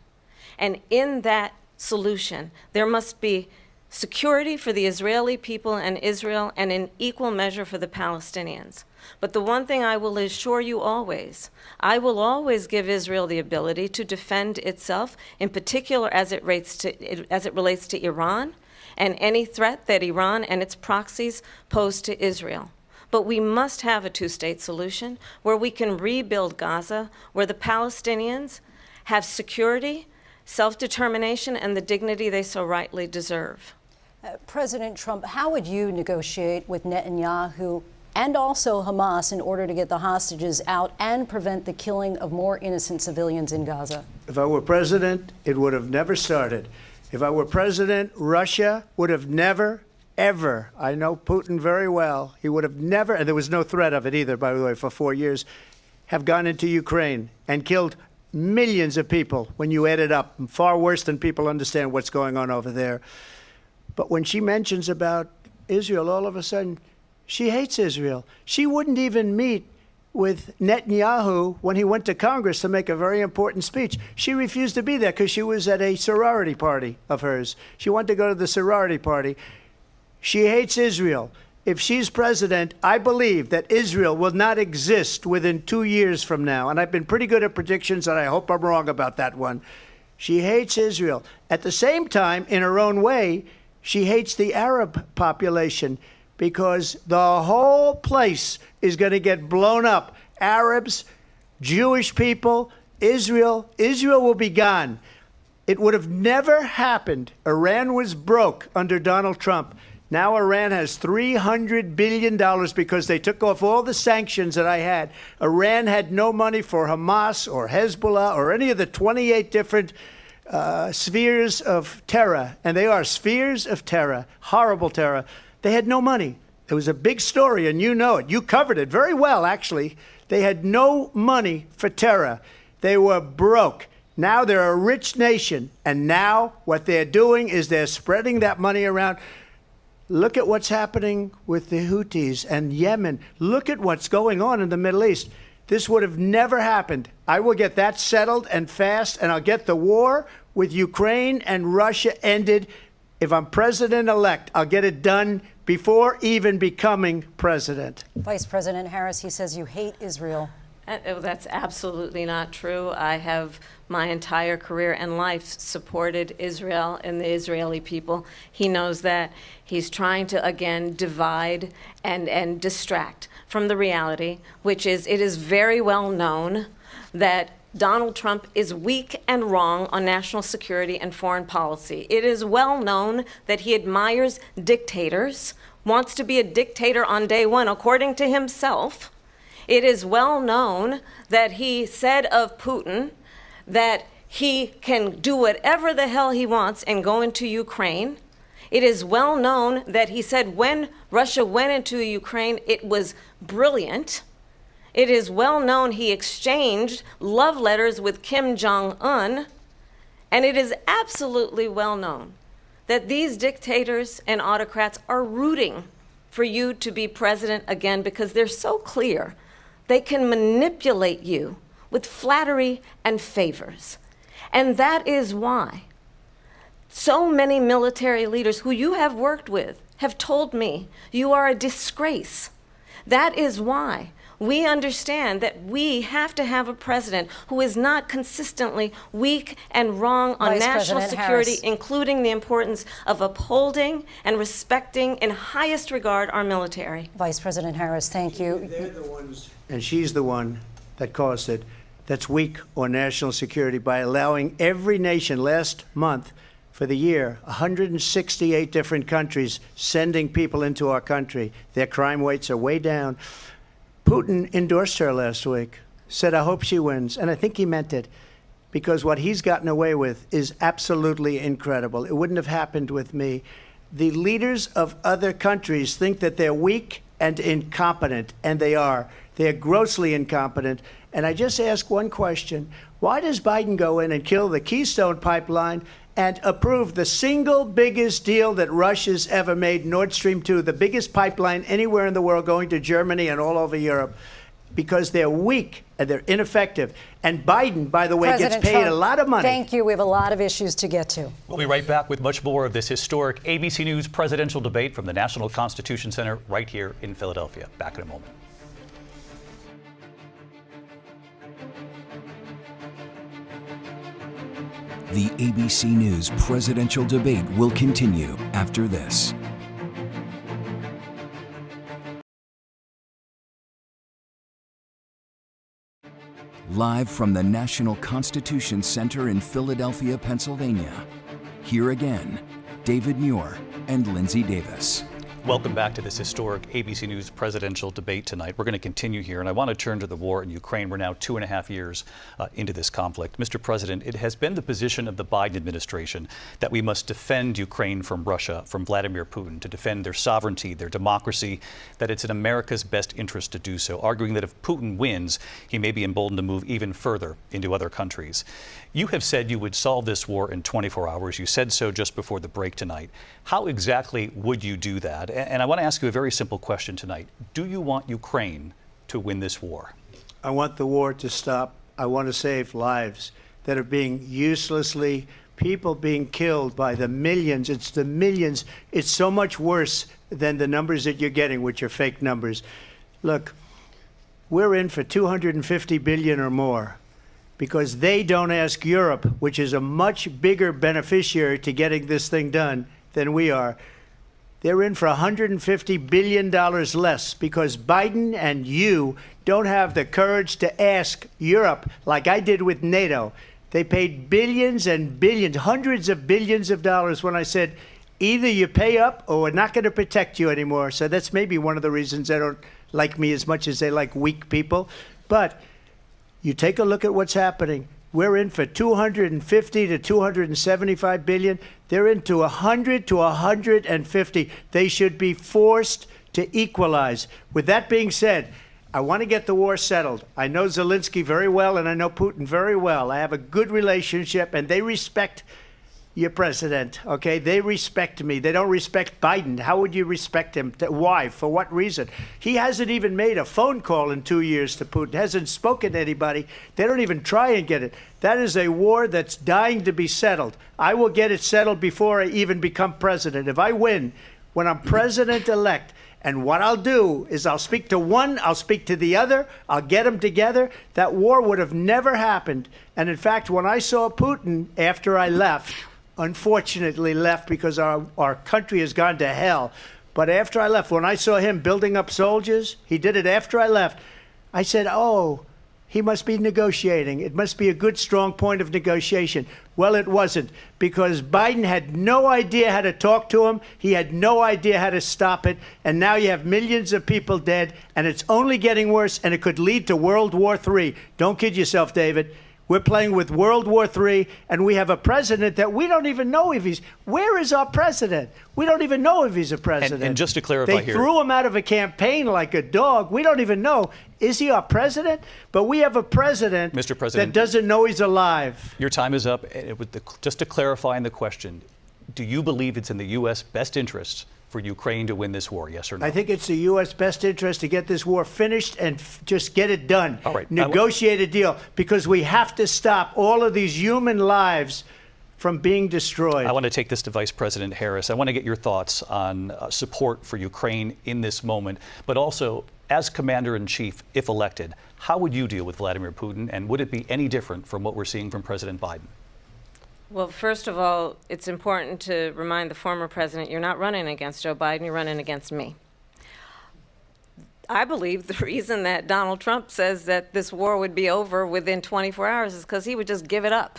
And in that solution, there must be security for the Israeli people and Israel, and in equal measure for the Palestinians. But the one thing I will assure you always, I will always give Israel the ability to defend itself, in particular as it relates to Iran and any threat that Iran and its proxies pose to Israel. But we must have a two-state solution where we can rebuild Gaza, where the Palestinians have security, self-determination, and the dignity they so rightly deserve. President Trump, how would you negotiate with Netanyahu and also Hamas in order to get the hostages out and prevent the killing of more innocent civilians in Gaza? If I were president, it would have never started. If I were president, Russia would have never, ever, I know Putin very well, he would have never, and there was no threat of it either, by the way, for 4 years, have gone into Ukraine and killed millions of people when you add it up, far worse than people understand what's going on over there. But when she mentions about Israel, all of a sudden, she hates Israel. She wouldn't even meet with Netanyahu when he went to Congress to make a very important speech. She refused to be there because she was at a sorority party of hers. She wanted to go to the sorority party. She hates Israel. If she's president, I believe that Israel will not exist within 2 years from now. And I've been pretty good at predictions, and I hope I'm wrong about that one. She hates Israel. At the same time, in her own way, she hates the Arab population because the whole place is going to get blown up. Arabs, Jewish people, Israel will be gone. It would have never happened. Iran was broke under Donald Trump. Now Iran has $300 billion because they took off all the sanctions that I had. Iran had no money for Hamas or Hezbollah or any of the 28 different spheres of terror. And they are spheres of terror, horrible terror. They had no money. It was a big story, and you know it. You covered it very well, actually. They had no money for terror. They were broke. Now they're a rich nation. And now what they're doing is they're spreading that money around. Look at what's happening with the Houthis and Yemen. Look at what's going on in the Middle East. This would have never happened. I will get that settled and fast, and I'll get the war with Ukraine and Russia ended. If I'm president-elect, I'll get it done before even becoming president. Vice President Harris, he says you hate Israel. That's absolutely not true. I have my entire career and life supported Israel and the Israeli people. He knows that. He's trying to, again, divide and distract from the reality, which is it is very well known that Donald Trump is weak and wrong on national security and foreign policy. It is well known that he admires dictators, wants to be a dictator on day one, according to himself. It is well known that he said of Putin that he can do whatever the hell he wants and go into Ukraine. It is well known that he said when Russia went into Ukraine, it was brilliant. It is well known he exchanged love letters with Kim Jong-un. And it is absolutely well known that these dictators and autocrats are rooting for you to be president again because they're so clear they can manipulate you with flattery and favors. And that is why so many military leaders who you have worked with have told me you are a disgrace. That is why we understand that we have to have a president who is not consistently weak and wrong on Vice national President security, Harris. including the importance of upholding and respecting in highest regard our military. Vice President Harris, thank you. They're the ones, and she's the one that caused it, that's weak on national security by allowing every nation last month for the year, 168 different countries sending people into our country. Their crime rates are way down. Putin endorsed her last week, said, I hope she wins. And I think he meant it, because what he's gotten away with is absolutely incredible. It wouldn't have happened with me. The leaders of other countries think that they're weak and incompetent, and they are. They're grossly incompetent. And I just ask one question. Why does Biden go in and kill the Keystone Pipeline and approve the single biggest deal that Russia's ever made, Nord Stream 2, the biggest pipeline anywhere in the world going to Germany and all over Europe? Because they're weak and they're ineffective. And Biden, by the way, President gets paid Trump, a lot of money. Thank you. We have a lot of issues to get to. We'll be right back with much more of this historic ABC News presidential debate from the National Constitution Center right here in Philadelphia. Back in a moment. The ABC News presidential debate will continue after this. Live from the National Constitution Center in Philadelphia, Pennsylvania. Here again, David Muir and Lindsay Davis. Welcome back to this historic ABC News presidential debate tonight. We're going to continue here, and I want to turn to the war in Ukraine. We're now 2.5 years into this conflict. Mr. President, it has been the position of the Biden administration that we must defend Ukraine from Russia, from Vladimir Putin, to defend their sovereignty, their democracy, that it's in America's best interest to do so, arguing that if Putin wins, he may be emboldened to move even further into other countries. You have said you would solve this war in 24 hours. You said so just before the break tonight. How exactly would you do that? And I want to ask you a very simple question tonight. Do you want Ukraine to win this war? I want the war to stop. I want to save lives that are being uselessly, people being killed by the millions. It's the millions. It's so much worse than the numbers that you're getting, which are fake numbers. Look, we're in for 250 billion or more, because they don't ask Europe, which is a much bigger beneficiary to getting this thing done than we are. They're in for $150 billion less because Biden and you don't have the courage to ask Europe like I did with NATO. They paid billions and billions, hundreds of billions of dollars when I said, either you pay up or we're not going to protect you anymore. So that's maybe one of the reasons they don't like me as much as they like weak people. But you take a look at what's happening. We're in for 250 to 275 billion. They're into 100 to 150. They should be forced to equalize. With that being said, I want to get the war settled. I know Zelensky very well, and I know Putin very well. I have a good relationship, and they respect your president, okay? They respect me. They don't respect Biden. How would you respect him? Why? For what reason? He hasn't even made a phone call in 2 years to Putin, hasn't spoken to anybody. They don't even try and get it. That is a war that's dying to be settled. I will get it settled before I even become president. If I win, when I'm president-elect, and what I'll do is I'll speak to one, I'll speak to the other, I'll get them together. That war would have never happened. And in fact, when I saw Putin after I left, unfortunately left because our country has gone to hell. But after I left, when I saw him building up soldiers, he did it after I left, I said, oh, he must be negotiating. It must be a good, strong point of negotiation. Well, it wasn't, because Biden had no idea how to talk to him. He had no idea how to stop it. And now you have millions of people dead, and it's only getting worse, and it could lead to World War III. Don't kid yourself, David. We're playing with World War III, and we have a president that we don't even know if he's. Where is our president? We don't even know if he's a president. And just to clarify they here, threw him out of a campaign like a dog. We don't even know. Is he our president? But we have a president, Mr. President, that doesn't know he's alive. Your time is up. Just to clarify in the question, do you believe it's in the U.S. best interest for Ukraine to win this war, yes or no? I think it's the U.S. best interest to get this war finished and just get it done. All right. Negotiate a deal, because we have to stop all of these human lives from being destroyed. I want to take this to Vice President Harris. I want to get your thoughts on support for Ukraine in this moment, but also, as Commander-in-Chief, if elected, how would you deal with Vladimir Putin, and would it be any different from what we're seeing from President Biden? Well, first of all, it's important to remind the former president you're not running against Joe Biden, you're running against me. I believe the reason that Donald Trump says that this war would be over within 24 hours is because he would just give it up.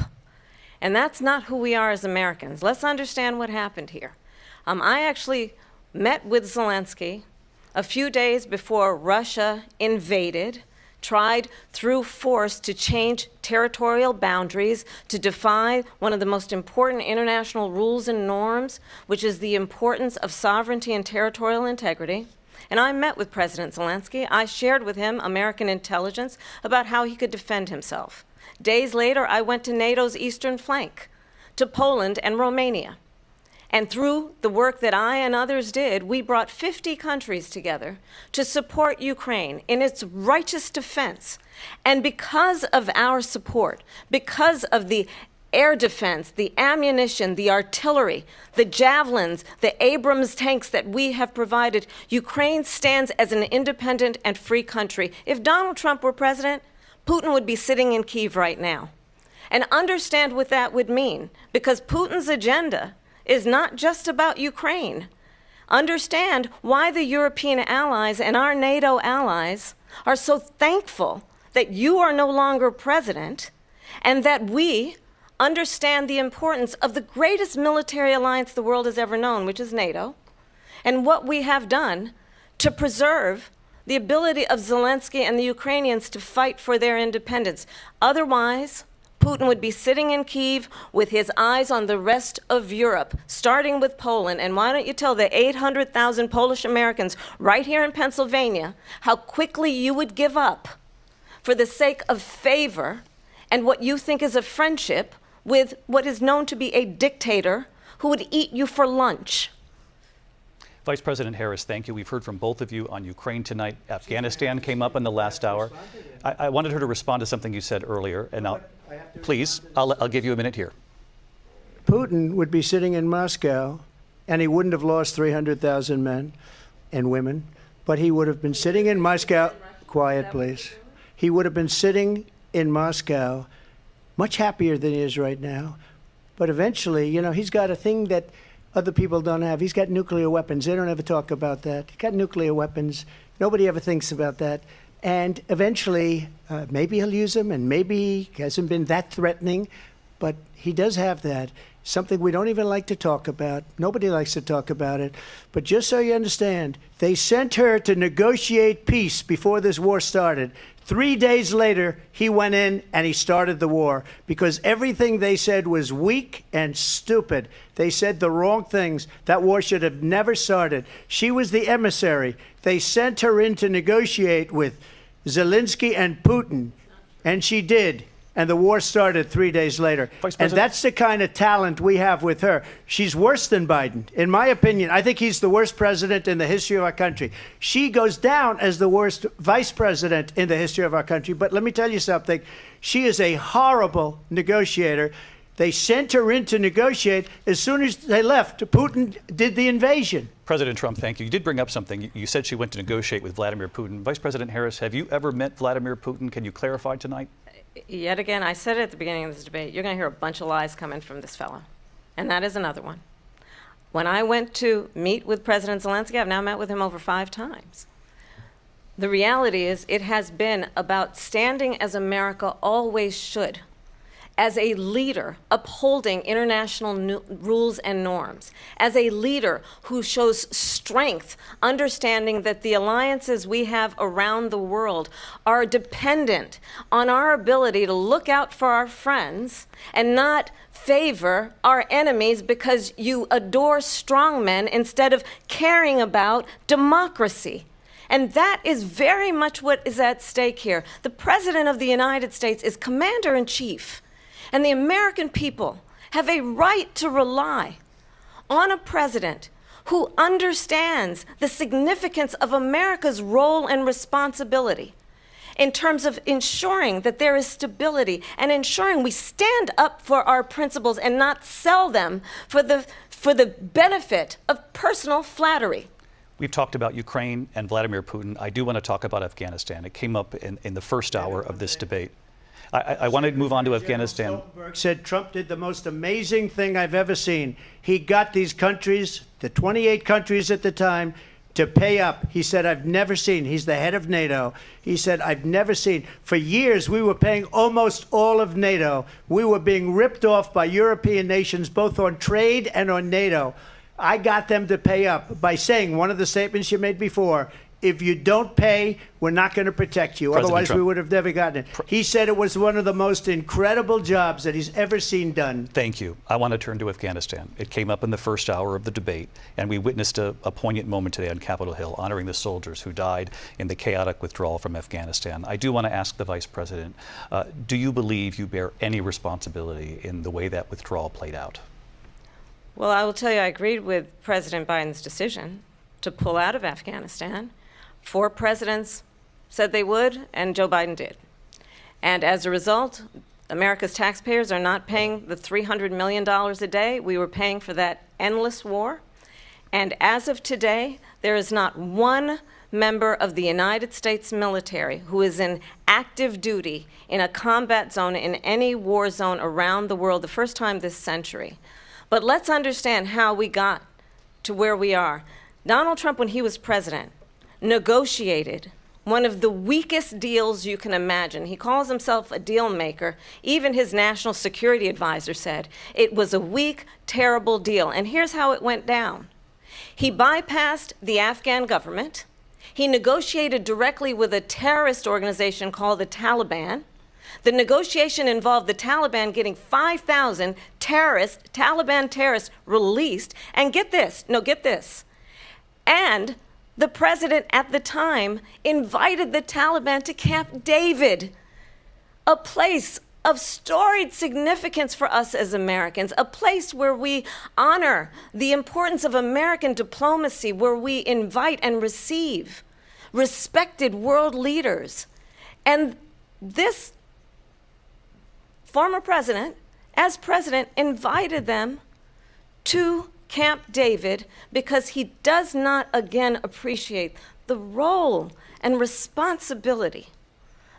And that's not who we are as Americans. Let's understand what happened here. I actually met with Zelensky a few days before Russia invaded, tried through force to change territorial boundaries, to defy one of the most important international rules and norms, which is the importance of sovereignty and territorial integrity. And I met with President Zelensky. I shared with him American intelligence about how he could defend himself. Days later, I went to NATO's eastern flank, to Poland and Romania. And through the work that I and others did, we brought 50 countries together to support Ukraine in its righteous defense. And because of our support, because of the air defense, the ammunition, the artillery, the javelins, the Abrams tanks that we have provided, Ukraine stands as an independent and free country. If Donald Trump were president, Putin would be sitting in Kyiv right now. And understand what that would mean, because Putin's agenda is not just about Ukraine. Understand why the European allies and our NATO allies are so thankful that you are no longer president, and that we understand the importance of the greatest military alliance the world has ever known, which is NATO, and what we have done to preserve the ability of Zelensky and the Ukrainians to fight for their independence. Otherwise, Putin would be sitting in Kyiv with his eyes on the rest of Europe, starting with Poland. And why don't you tell the 800,000 Polish Americans right here in Pennsylvania how quickly you would give up for the sake of favor and what you think is a friendship with what is known to be a dictator who would eat you for lunch. Vice President Harris, thank you. We've heard from both of you on Ukraine tonight. Afghanistan came up in the last hour. I wanted her to respond to something you said earlier, and please, I'll give you a minute here. Putin would be sitting in Moscow, and he wouldn't have lost 300,000 men and women, but he would have been sitting in Moscow. Quiet, please. He would have been sitting in Moscow, much happier than he is right now. But eventually, you know, he's got a thing that other people don't have. He's got nuclear weapons. They don't ever talk about that. He's got nuclear weapons. Nobody ever thinks about that. And eventually, maybe he'll use them, and maybe he hasn't been that threatening, but he does have that. Something we don't even like to talk about. Nobody likes to talk about it. But just so you understand, they sent her to negotiate peace before this war started. 3 days later, he went in and he started the war because everything they said was weak and stupid. They said the wrong things. That war should have never started. She was the emissary. They sent her in to negotiate with Zelensky and Putin, and she did. And the war started 3 days later. And that's the kind of talent we have with her. She's worse than Biden. In my opinion, I think he's the worst president in the history of our country. She goes down as the worst vice president in the history of our country. But let me tell you something. She is a horrible negotiator. They sent her in to negotiate. As soon as they left, Putin did the invasion. President Trump, thank you. You did bring up something. You said she went to negotiate with Vladimir Putin. Vice President Harris, have you ever met Vladimir Putin? Can you clarify tonight? Yet again, I said it at the beginning of this debate, you're going to hear a bunch of lies coming from this fellow. And that is another one. When I went to meet with President Zelensky, I've now met with him over 5 times. The reality is it has been about standing as America always should, as a leader upholding international rules and norms, as a leader who shows strength, understanding that the alliances we have around the world are dependent on our ability to look out for our friends and not favor our enemies because you adore strongmen instead of caring about democracy. And that is very much what is at stake here. The President of the United States is Commander-in-Chief, and the American people have a right to rely on a president who understands the significance of America's role and responsibility in terms of ensuring that there is stability and ensuring we stand up for our principles and not sell them for the benefit of personal flattery. We've talked about Ukraine and Vladimir Putin. I do want to talk about Afghanistan. It came up in the first hour of this debate. I want to move on to Afghanistan. Stoltenberg said Trump did the most amazing thing I've ever seen. He got these countries, the 28 countries at the time, to pay up. He said, I've never seen. He's the head of NATO. He said, I've never seen. For years, we were paying almost all of NATO. We were being ripped off by European nations, both on trade and on NATO. I got them to pay up by saying one of the statements you made before, if you don't pay, we're not going to protect you. President Otherwise, Trump. we would have never gotten it. He said it was one of the most incredible jobs that he's ever seen done. Thank you. I want to turn to Afghanistan. It came up in the first hour of the debate, and we witnessed a poignant moment today on Capitol Hill, honoring the soldiers who died in the chaotic withdrawal from Afghanistan. I do want to ask the Vice President, do you believe you bear any responsibility in the way that withdrawal played out? Well, I will tell you, I agreed with President Biden's decision to pull out of Afghanistan. 4 presidents said they would, and Joe Biden did. And as a result, America's taxpayers are not paying the $300 million a day we were paying for that endless war. And as of today, there is not one member of the United States military who is in active duty in a combat zone in any war zone around the world, the first time this century. But let's understand how we got to where we are. Donald Trump, when he was president, negotiated one of the weakest deals you can imagine. He calls himself a deal maker. Even his national security advisor said it was a weak, terrible deal. And here's how it went down. He bypassed the Afghan government. He negotiated directly with a terrorist organization called the Taliban. The negotiation involved the Taliban getting 5,000 Taliban terrorists released. And get this, and the president at the time invited the Taliban to Camp David, a place of storied significance for us as Americans, a place where we honor the importance of American diplomacy, where we invite and receive respected world leaders. And this former president, as president, invited them to Camp David because he does not again appreciate the role and responsibility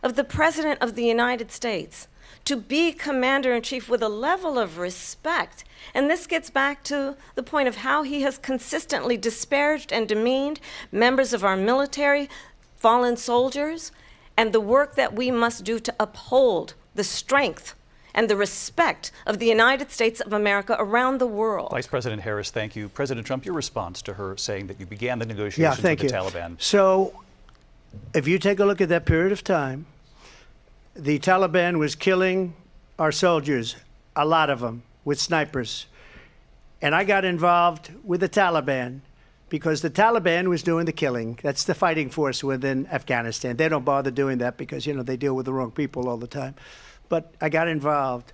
of the President of the United States to be Commander-in-Chief with a level of respect. And this gets back to the point of how he has consistently disparaged and demeaned members of our military, fallen soldiers, and the work that we must do to uphold the strength and the respect of the United States of America around the world. Vice President Harris, thank you. President Trump, your response to her saying that you began the negotiations with the Taliban. So if you take a look at that period of time, the Taliban was killing our soldiers, a lot of them, with snipers. And I got involved with the Taliban because the Taliban was doing the killing. That's the fighting force within Afghanistan. They don't bother doing that because, you know, they deal with the wrong people all the time. But I got involved.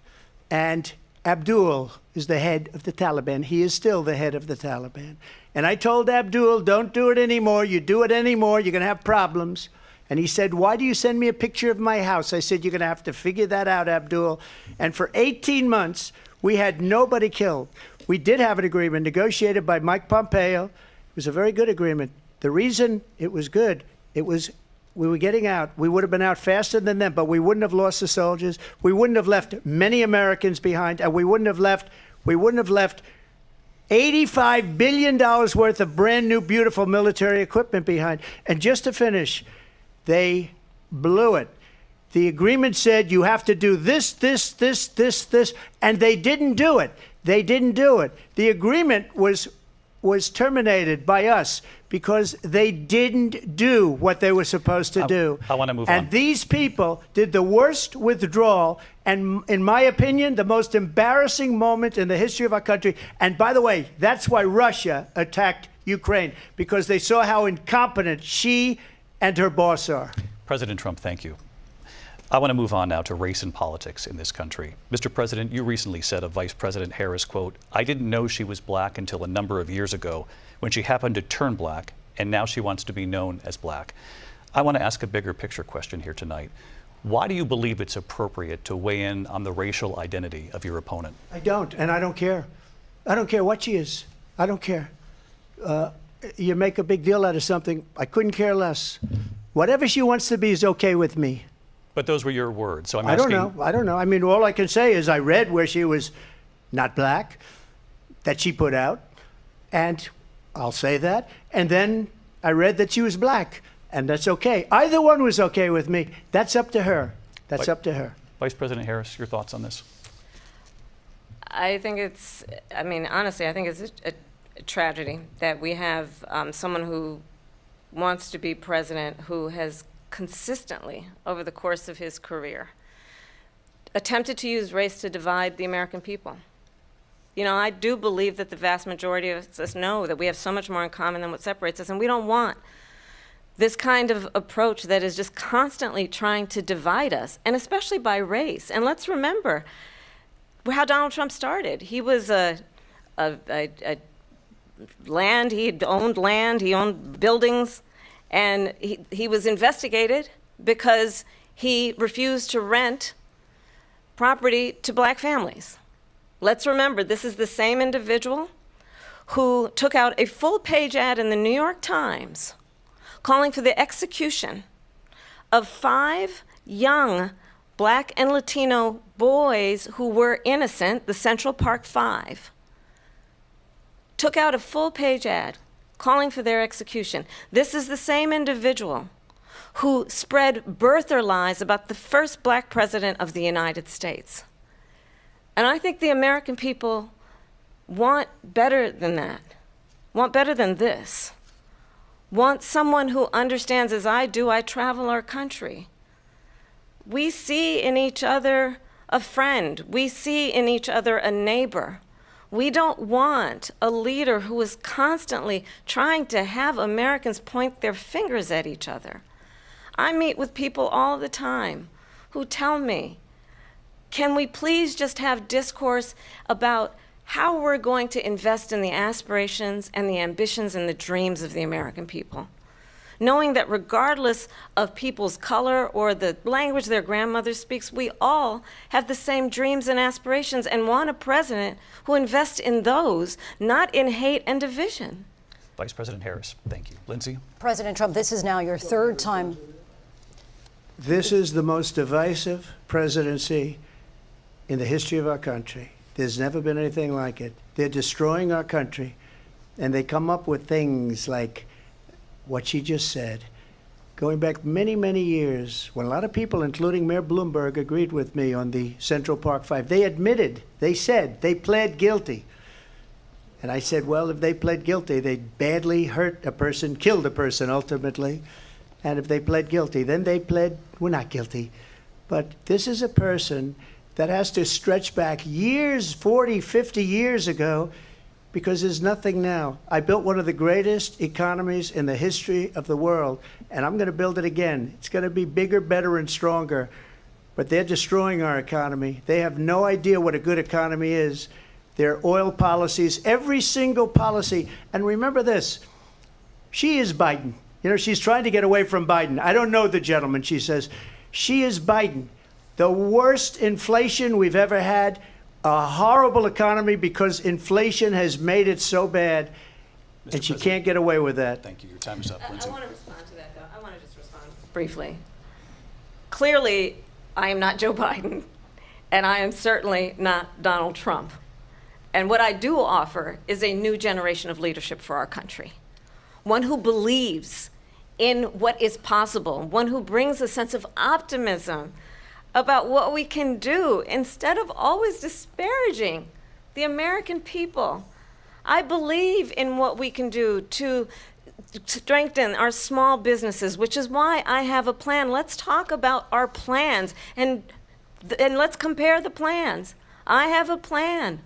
And Abdul is the head of the Taliban. He is still the head of the Taliban. And I told Abdul, don't do it anymore. You do it anymore, you're going to have problems. And he said, why do you send me a picture of my house? I said, you're going to have to figure that out, Abdul. And for 18 months, we had nobody killed. We did have an agreement negotiated by Mike Pompeo. It was a very good agreement. The reason it was good, it was we were getting out. We would have been out faster than them, but we wouldn't have lost the soldiers. We wouldn't have left many Americans behind, and we wouldn't have left $85 billion worth of brand new, beautiful military equipment behind. And just to finish, they blew it. The agreement said you have to do this, and they didn't do it. They didn't do it. The agreement was terminated by us because they didn't do what they were supposed to do. I want to move on. And these people did the worst withdrawal, and in my opinion, the most embarrassing moment in the history of our country. And by the way, that's why Russia attacked Ukraine, because they saw how incompetent she and her boss are. President Trump, thank you. I want to move on now to race and politics in this country. Mr. President, you recently said of Vice President Harris, quote, "I didn't know she was black until a number of years ago when she happened to turn black, and now she wants to be known as black." I want to ask a bigger picture question here tonight. Why do you believe it's appropriate to weigh in on the racial identity of your opponent? I don't, and I don't care. I don't care what she is. I don't care. You make a big deal out of something, I couldn't care less. Whatever she wants to be is okay with me. But those were your words, so I'm I asking. don't know. I mean, all I can say is I read where she was not black, that she put out, and I'll say that. And then I read that she was black, and that's okay. Either one was okay with me. That's up to her. That's up to her. Vice President Harris, your thoughts on this? I think it's, I mean, honestly, I think it's a tragedy that we have someone who wants to be president who has consistently, over the course of his career, attempted to use race to divide the American people. You know, I do believe that the vast majority of us know that we have so much more in common than what separates us, and we don't want this kind of approach that is just constantly trying to divide us, and especially by race. And let's remember how Donald Trump started. He was land, he owned buildings, and he was investigated because he refused to rent property to black families. Let's remember, this is the same individual who took out a full-page ad in the New York Times calling for the execution of 5 young black and Latino boys who were innocent, the Central Park 5. Took out a full-page ad calling for their execution. This is the same individual who spread birther lies about the first black president of the United States. And I think the American people want better than that, want better than this, want someone who understands, as I do, I travel our country. We see in each other a friend. We see in each other a neighbor. We don't want a leader who is constantly trying to have Americans point their fingers at each other. I meet with people all the time who tell me, can we please just have discourse about how we're going to invest in the aspirations and the ambitions and the dreams of the American people? Knowing that regardless of people's color or the language their grandmother speaks, we all have the same dreams and aspirations and want a president who invests in those, not in hate and division. Vice President Harris, thank you. Lindsay? President Trump, this is now your 3rd time. This is the most divisive presidency in the history of our country. There's never been anything like it. They're destroying our country, and they come up with things like what she just said, going back many, many years, when a lot of people, including Mayor Bloomberg, agreed with me on the Central Park 5. They admitted, they said, they pled guilty. And I said, well, if they pled guilty, they badly hurt a person, killed a person ultimately. And if they pled guilty, then they pled, we're not guilty. But this is a person that has to stretch back years, 40, 50 years ago, because there's nothing now. I built one of the greatest economies in the history of the world, and I'm going to build it again. It's going to be bigger, better, and stronger. But they're destroying our economy. They have no idea what a good economy is. Their oil policies, every single policy. And remember this, she is Biden. You know, she's trying to get away from Biden. I don't know the gentleman, she says. She is Biden. The worst inflation we've ever had, a horrible economy because inflation has made it so bad, and she can't get away with that. Thank you. Your time is up, Lindsay. I want to respond to that, though. I want to just respond briefly. Clearly, I am not Joe Biden, and I am certainly not Donald Trump. And what I do offer is a new generation of leadership for our country, one who believes in what is possible, one who brings a sense of optimism about what we can do instead of always disparaging the American people. I believe in what we can do to strengthen our small businesses, which is why I have a plan. Let's talk about our plans and let's compare the plans. I have a plan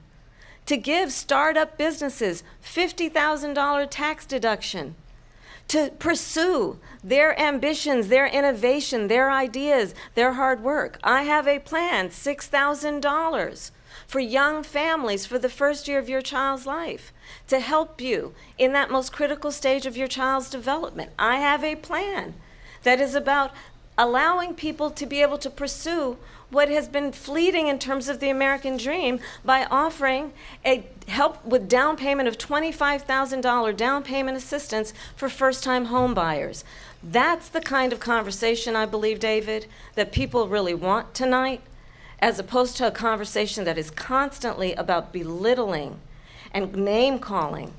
to give startup businesses $50,000 tax deduction, to pursue their ambitions, their innovation, their ideas, their hard work. I have a plan, $6,000 for young families for the first year of your child's life, to help you in that most critical stage of your child's development. I have a plan that is about allowing people to be able to pursue what has been fleeting in terms of the American dream by offering a help with down payment of $25,000 down payment assistance for first-time home buyers. That's the kind of conversation, I believe, David, that people really want tonight, as opposed to a conversation that is constantly about belittling and name-calling.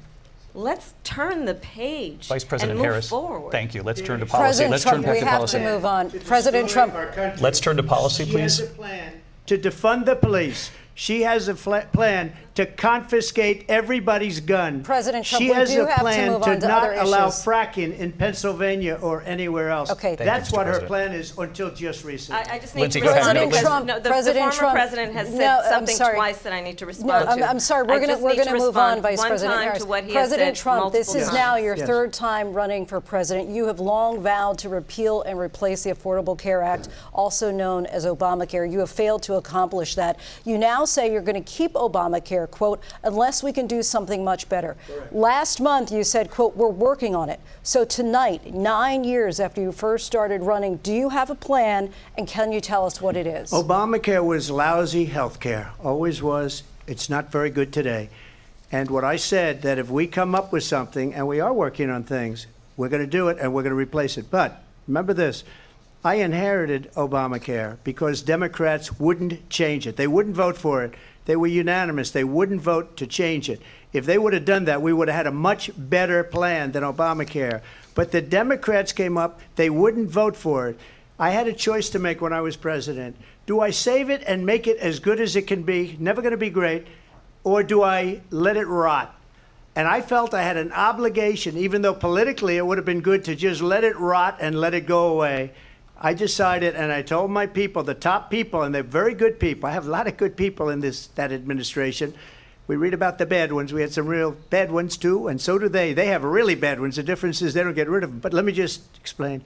Let's turn the page Vice President and move Harris, forward. Thank you. Let's turn to policy. President Trump, we have to move on. President Trump. Let's turn to policy, please. She has a plan to defund the police. She has a plan to confiscate everybody's gun. President Trump, she we has do a have to plan move on to not other allow issues. fracking in Pennsylvania or anywhere else. Okay. That's you, what Mr. her President. plan is until just recently. I just need Lindsay, to go ahead. respond President because Trump- no, the President former Trump- president has said No, I'm something sorry. twice that I need to respond to. I'm sorry. I We're just going need to move respond on, Vice one President time Harris. to what he President has said Trump, this multiple is times. now your Yes. third time running for president. You have long vowed to repeal and replace the Affordable Care Act, also known as Obamacare. You have failed to accomplish that. You now say you're going to keep Obamacare, quote, unless we can do something much better. Correct. Last month you said, quote, we're working on it. So tonight, 9 years after you first started running, do you have a plan, and can you tell us what it is? Obamacare was lousy health care, always was. It's not very good today. And what I said, that if we come up with something, and we are working on things, we're going to do it and we're going to replace it. But remember this, I inherited Obamacare because Democrats wouldn't change it. They wouldn't vote for it. They were unanimous. They wouldn't vote to change it. If they would have done that, we would have had a much better plan than Obamacare. But the Democrats came up. They wouldn't vote for it. I had a choice to make when I was president. Do I save it and make it as good as it can be, never going to be great, or do I let it rot? And I felt I had an obligation, even though politically it would have been good to just let it rot and let it go away. I decided, and I told my people, the top people, and they're very good people. I have a lot of good people in that administration. We read about the bad ones. We had some real bad ones, too, and so do they. They have really bad ones. The difference is they don't get rid of them. But let me just explain.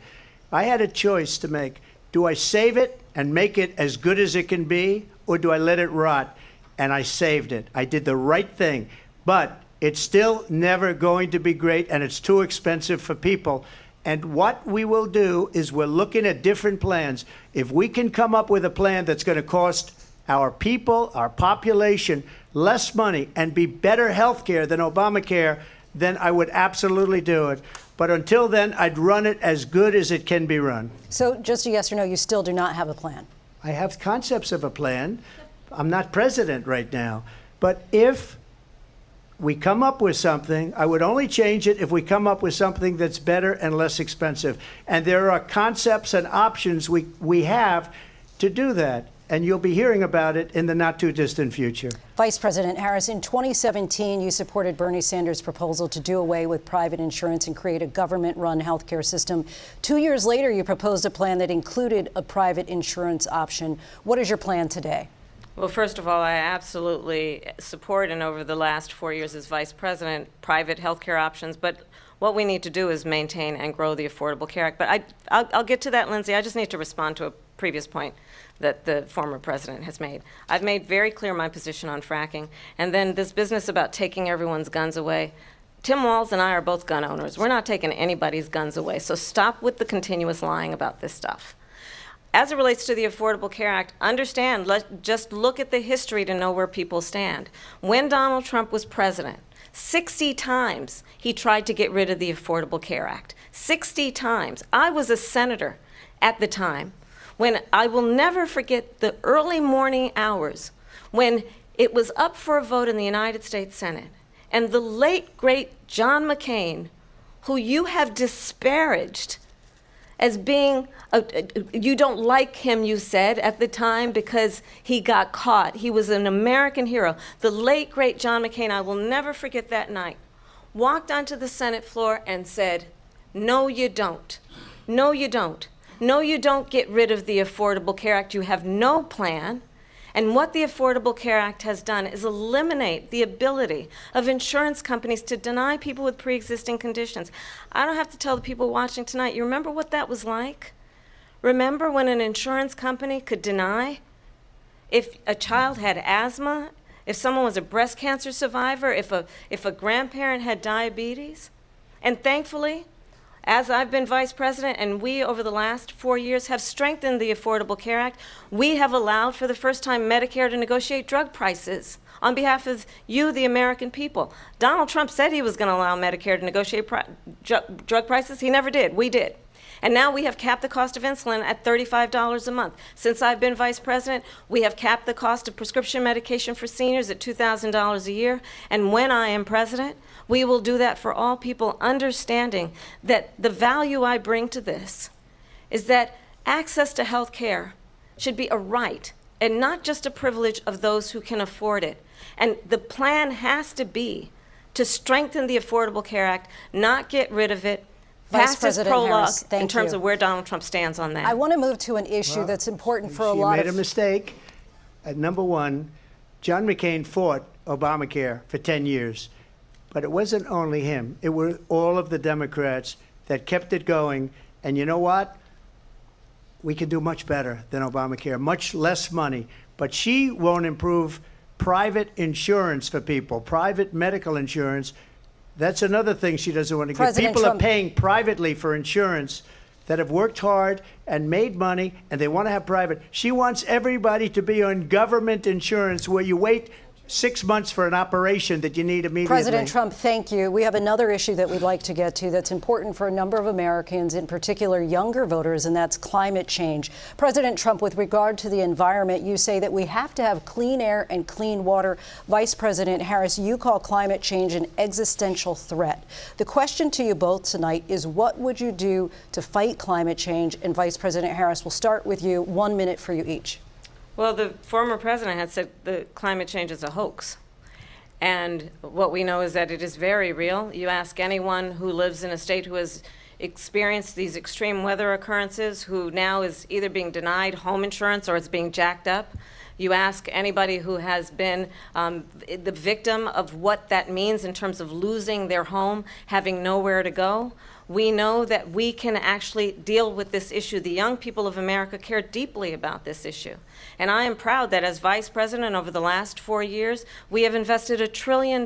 I had a choice to make. Do I save it and make it as good as it can be, or do I let it rot? And I saved it. I did the right thing. But it's still never going to be great, and it's too expensive for people. And what we will do is we're looking at different plans. If we can come up with a plan that's going to cost our people, our population, less money and be better health care than Obamacare, then I would absolutely do it. But until then, I'd run it as good as it can be run. So just a yes or no, you still do not have a plan? I have concepts of a plan. I'm not president right now. But if we come up with something, I would only change it if we come up with something that's better and less expensive. And there are concepts and options we have to do that. And you'll be hearing about it in the not-too-distant future. Vice President Harris, in 2017, you supported Bernie Sanders' proposal to do away with private insurance and create a government-run healthcare system. 2 years later, you proposed a plan that included a private insurance option. What is your plan today? Well, first of all, I absolutely support, and over the last 4 years as vice president, private health care options. But what we need to do is maintain and grow the Affordable Care Act. But I'll get to that, Lindsay. I just need to respond to a previous point that the former president has made. I've made very clear my position on fracking. And then this business about taking everyone's guns away. Tim Walz and I are both gun owners. We're not taking anybody's guns away. So stop with the continuous lying about this stuff. As it relates to the Affordable Care Act, understand, just look at the history to know where people stand. When Donald Trump was president, 60 times he tried to get rid of the Affordable Care Act. 60 times. I was a senator at the time when I will never forget the early morning hours when it was up for a vote in the United States Senate, and the late, great John McCain who you have disparaged as being, you don't like him, you said at the time, because he got caught. He was an American hero. The late, great John McCain, I will never forget that night, walked onto the Senate floor and said, no, you don't. No, you don't. No, you don't get rid of the Affordable Care Act. You have no plan. And what the Affordable Care Act has done is eliminate the ability of insurance companies to deny people with pre-existing conditions. I don't have to tell the people watching tonight, you remember what that was like? Remember when an insurance company could deny if a child had asthma, if someone was a breast cancer survivor, if a grandparent had diabetes? And thankfully, as I've been vice president, and we over the last 4 years have strengthened the Affordable Care Act, we have allowed for the first time Medicare to negotiate drug prices on behalf of you, the American people. Donald Trump said he was going to allow Medicare to negotiate drug prices. He never did. We did. And now we have capped the cost of insulin at $35 a month. Since I've been vice president, we have capped the cost of prescription medication for seniors at $2,000 a year. And when I am president, we will do that for all people, understanding that the value I bring to this is that access to health care should be a right and not just a privilege of those who can afford it. And the plan has to be to strengthen the Affordable Care Act, not get rid of it. Vice President Harris, thank you. In terms of where Donald Trump stands on that. I want to move to an issue that's important for a lot of... She made a mistake. Number one, John McCain fought Obamacare for 10 years. But it wasn't only him. It were all of the Democrats that kept it going. And you know what? We can do much better than Obamacare, much less money. But she won't improve private insurance for people, private medical insurance. That's another thing she doesn't want to give. People are paying privately for insurance that have worked hard and made money, and they want to have private. She wants everybody to be on government insurance where you wait 6 months for an operation that you need immediately. President Trump, thank you. We have another issue that we'd like to get to that's important for a number of Americans, in particular younger voters, and that's climate change. President Trump, with regard to the environment, you say that we have to have clean air and clean water. Vice President Harris, you call climate change an existential threat. The question to you both tonight is, what would you do to fight climate change? And Vice President Harris, we'll start with you. 1 minute for you each. Well, the former president had said that climate change is a hoax. And what we know is that it is very real. You ask anyone who lives in a state who has experienced these extreme weather occurrences, who now is either being denied home insurance or it's being jacked up. You ask anybody who has been the victim of what that means in terms of losing their home, having nowhere to go. We know that we can actually deal with this issue. The young people of America care deeply about this issue. And I am proud that as vice president over the last 4 years, we have invested $1 trillion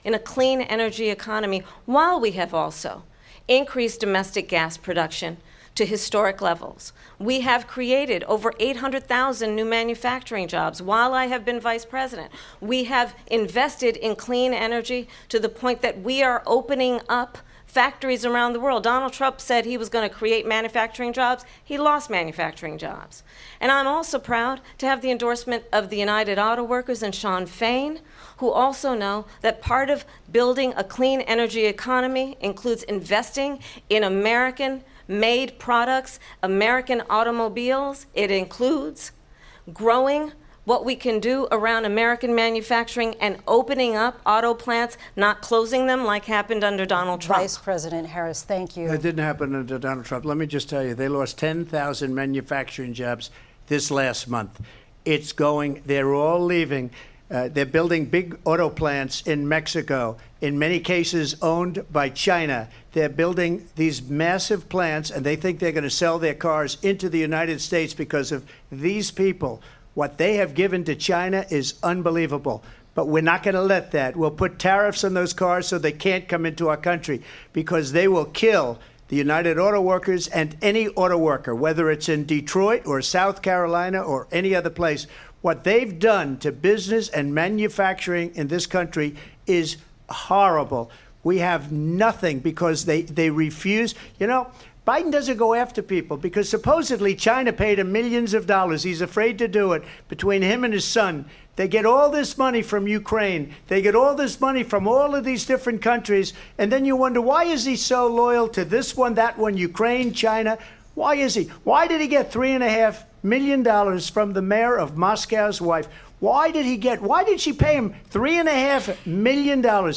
in a clean energy economy, while we have also increased domestic gas production to historic levels. We have created over 800,000 new manufacturing jobs while I have been vice president. We have invested in clean energy to the point that we are opening up factories around the world. Donald Trump said he was going to create manufacturing jobs. He lost manufacturing jobs. And I'm also proud to have the endorsement of the United Auto Workers and Sean Fain, who also know that part of building a clean energy economy includes investing in American-made products, American automobiles. It includes growing what we can do around American manufacturing and opening up auto plants, not closing them like happened under Donald Trump. Vice President Harris, thank you. It didn't happen under Donald Trump. Let me just tell you, they lost 10,000 manufacturing jobs this last month. It's going, they're all leaving. They're building big auto plants in Mexico, in many cases owned by China. They're building these massive plants, and they think they're going to sell their cars into the United States because of these people. What they have given to China is unbelievable. But we're not going to let that. We'll put tariffs on those cars so they can't come into our country, because they will kill the United Auto Workers and any auto worker, whether it's in Detroit or South Carolina or any other place. What they've done to business and manufacturing in this country is horrible. We have nothing because they refuse. You know, Biden doesn't go after people because supposedly China paid him millions of dollars. He's afraid to do it. Between him and his son, they get all this money from Ukraine. They get all this money from all of these different countries. And then you wonder, why is he so loyal to this one, that one, Ukraine, China? Why is he? Why did he get $3.5 million from the mayor of Moscow's wife? Why did she pay him $3.5 million?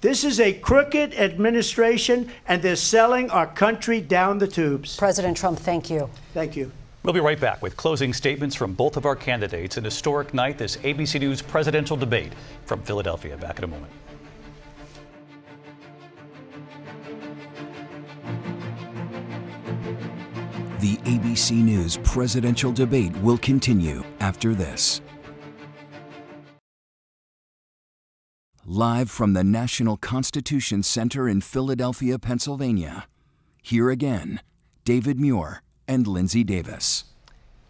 This is a crooked administration, and they're selling our country down the tubes. President Trump, thank you. Thank you. We'll be right back with closing statements from both of our candidates. An historic night, this ABC News presidential debate from Philadelphia. Back in a moment. The ABC News presidential debate will continue after this. Live from the National Constitution Center in Philadelphia, Pennsylvania. Here again, David Muir and Lindsay Davis.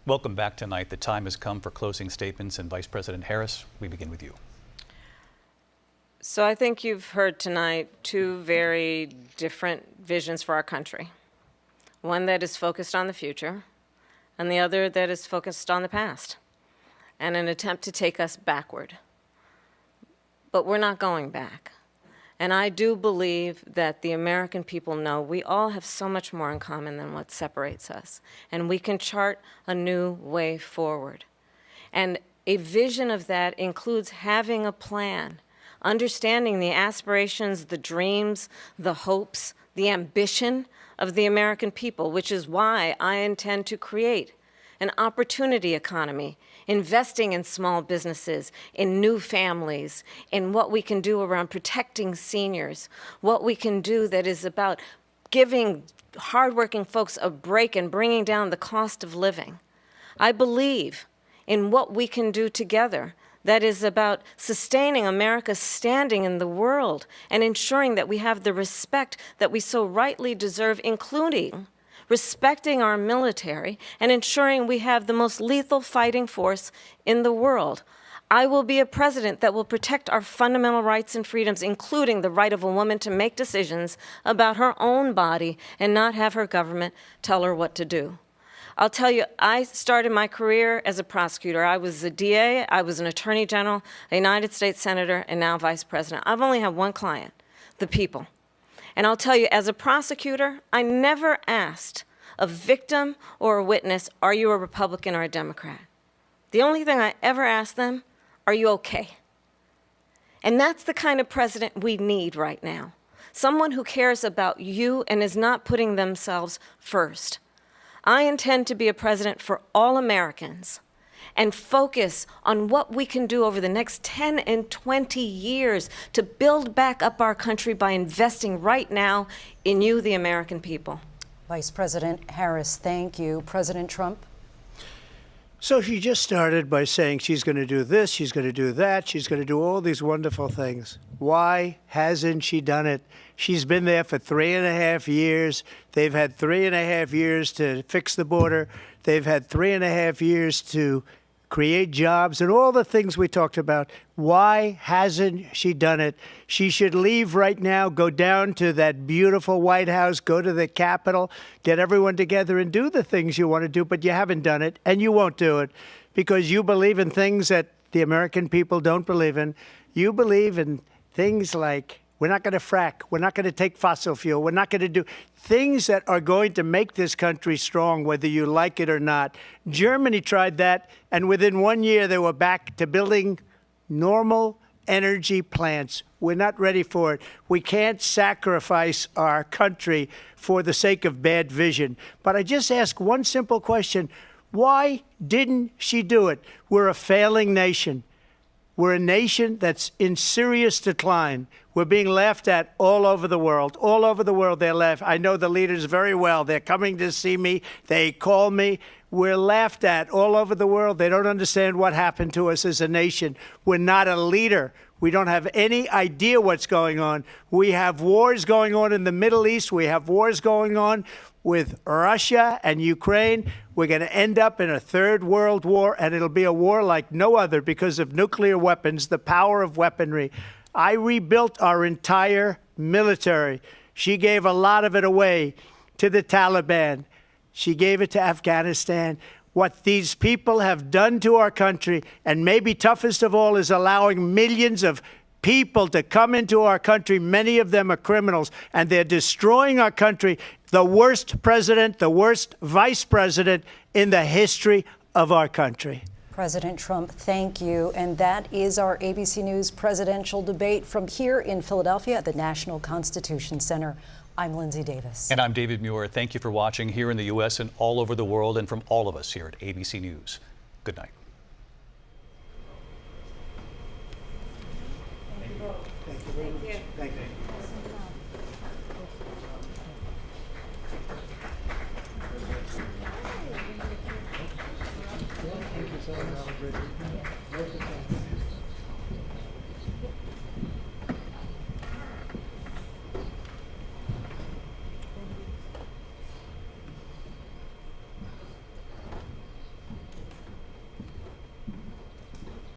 Welcome back tonight. The time has come for closing statements, and Vice President Harris, we begin with you. So I think you've heard tonight two very different visions for our country. One that is focused on the future, and the other that is focused on the past, and an attempt to take us backward. But we're not going back. And I do believe that the American people know we all have so much more in common than what separates us. And we can chart a new way forward. And a vision of that includes having a plan, understanding the aspirations, the dreams, the hopes, the ambition of the American people, which is why I intend to create an opportunity economy, investing in small businesses, in new families, in what we can do around protecting seniors, what we can do that is about giving hardworking folks a break and bringing down the cost of living. I believe in what we can do together that is about sustaining America's standing in the world and ensuring that we have the respect that we so rightly deserve, including respecting our military and ensuring we have the most lethal fighting force in the world. I will be a president that will protect our fundamental rights and freedoms, including the right of a woman to make decisions about her own body and not have her government tell her what to do. I'll tell you, I started my career as a prosecutor. I was a DA, I was an attorney general, a United States senator, and now vice president. I've only had one client, the people. And I'll tell you, as a prosecutor, I never asked a victim or a witness, are you a Republican or a Democrat? The only thing I ever asked them, are you okay? And that's the kind of president we need right now. Someone who cares about you and is not putting themselves first. I intend to be a president for all Americans and focus on what we can do over the next 10 and 20 years to build back up our country by investing right now in you, the American people. Vice President Harris, thank you. President Trump? So she just started by saying she's going to do this, she's going to do that, she's going to do all these wonderful things. Why hasn't she done it? She's been there for 3.5 years. They've had 3.5 years to fix the border. They've had 3.5 years to create jobs and all the things we talked about. Why hasn't she done it? She should leave right now, go down to that beautiful White House, go to the Capitol, get everyone together and do the things you want to do, but you haven't done it and you won't do it because you believe in things that the American people don't believe in. You believe in things like we're not going to frack. We're not going to take fossil fuel. We're not going to do things that are going to make this country strong, whether you like it or not. Germany tried that, and within 1 year, they were back to building normal energy plants. We're not ready for it. We can't sacrifice our country for the sake of bad vision. But I just ask one simple question. Why didn't she do it? We're a failing nation. We're a nation that's in serious decline. We're being laughed at all over the world. All over the world, they're laughed. I know the leaders very well. They're coming to see me. They call me. We're laughed at all over the world. They don't understand what happened to us as a nation. We're not a leader. We don't have any idea what's going on. We have wars going on in the Middle East. We have wars going on with Russia and Ukraine. We're going to end up in a third world war, and it'll be a war like no other because of nuclear weapons, the power of weaponry. I rebuilt our entire military. She gave a lot of it away. to the Taliban. She gave it to Afghanistan. What these people have done to our country, and maybe toughest of all, is allowing millions of people to come into our country. Many of them are criminals, and they're destroying our country. The worst president, the worst vice president in the history of our country. President Trump, thank you. And that is our ABC News presidential debate from here in Philadelphia at the National Constitution Center. I'm Lindsay Davis. And I'm David Muir. Thank you for watching here in the U.S. and all over the world, and from all of us here at ABC News. Good night. Thank you very much. Thank you.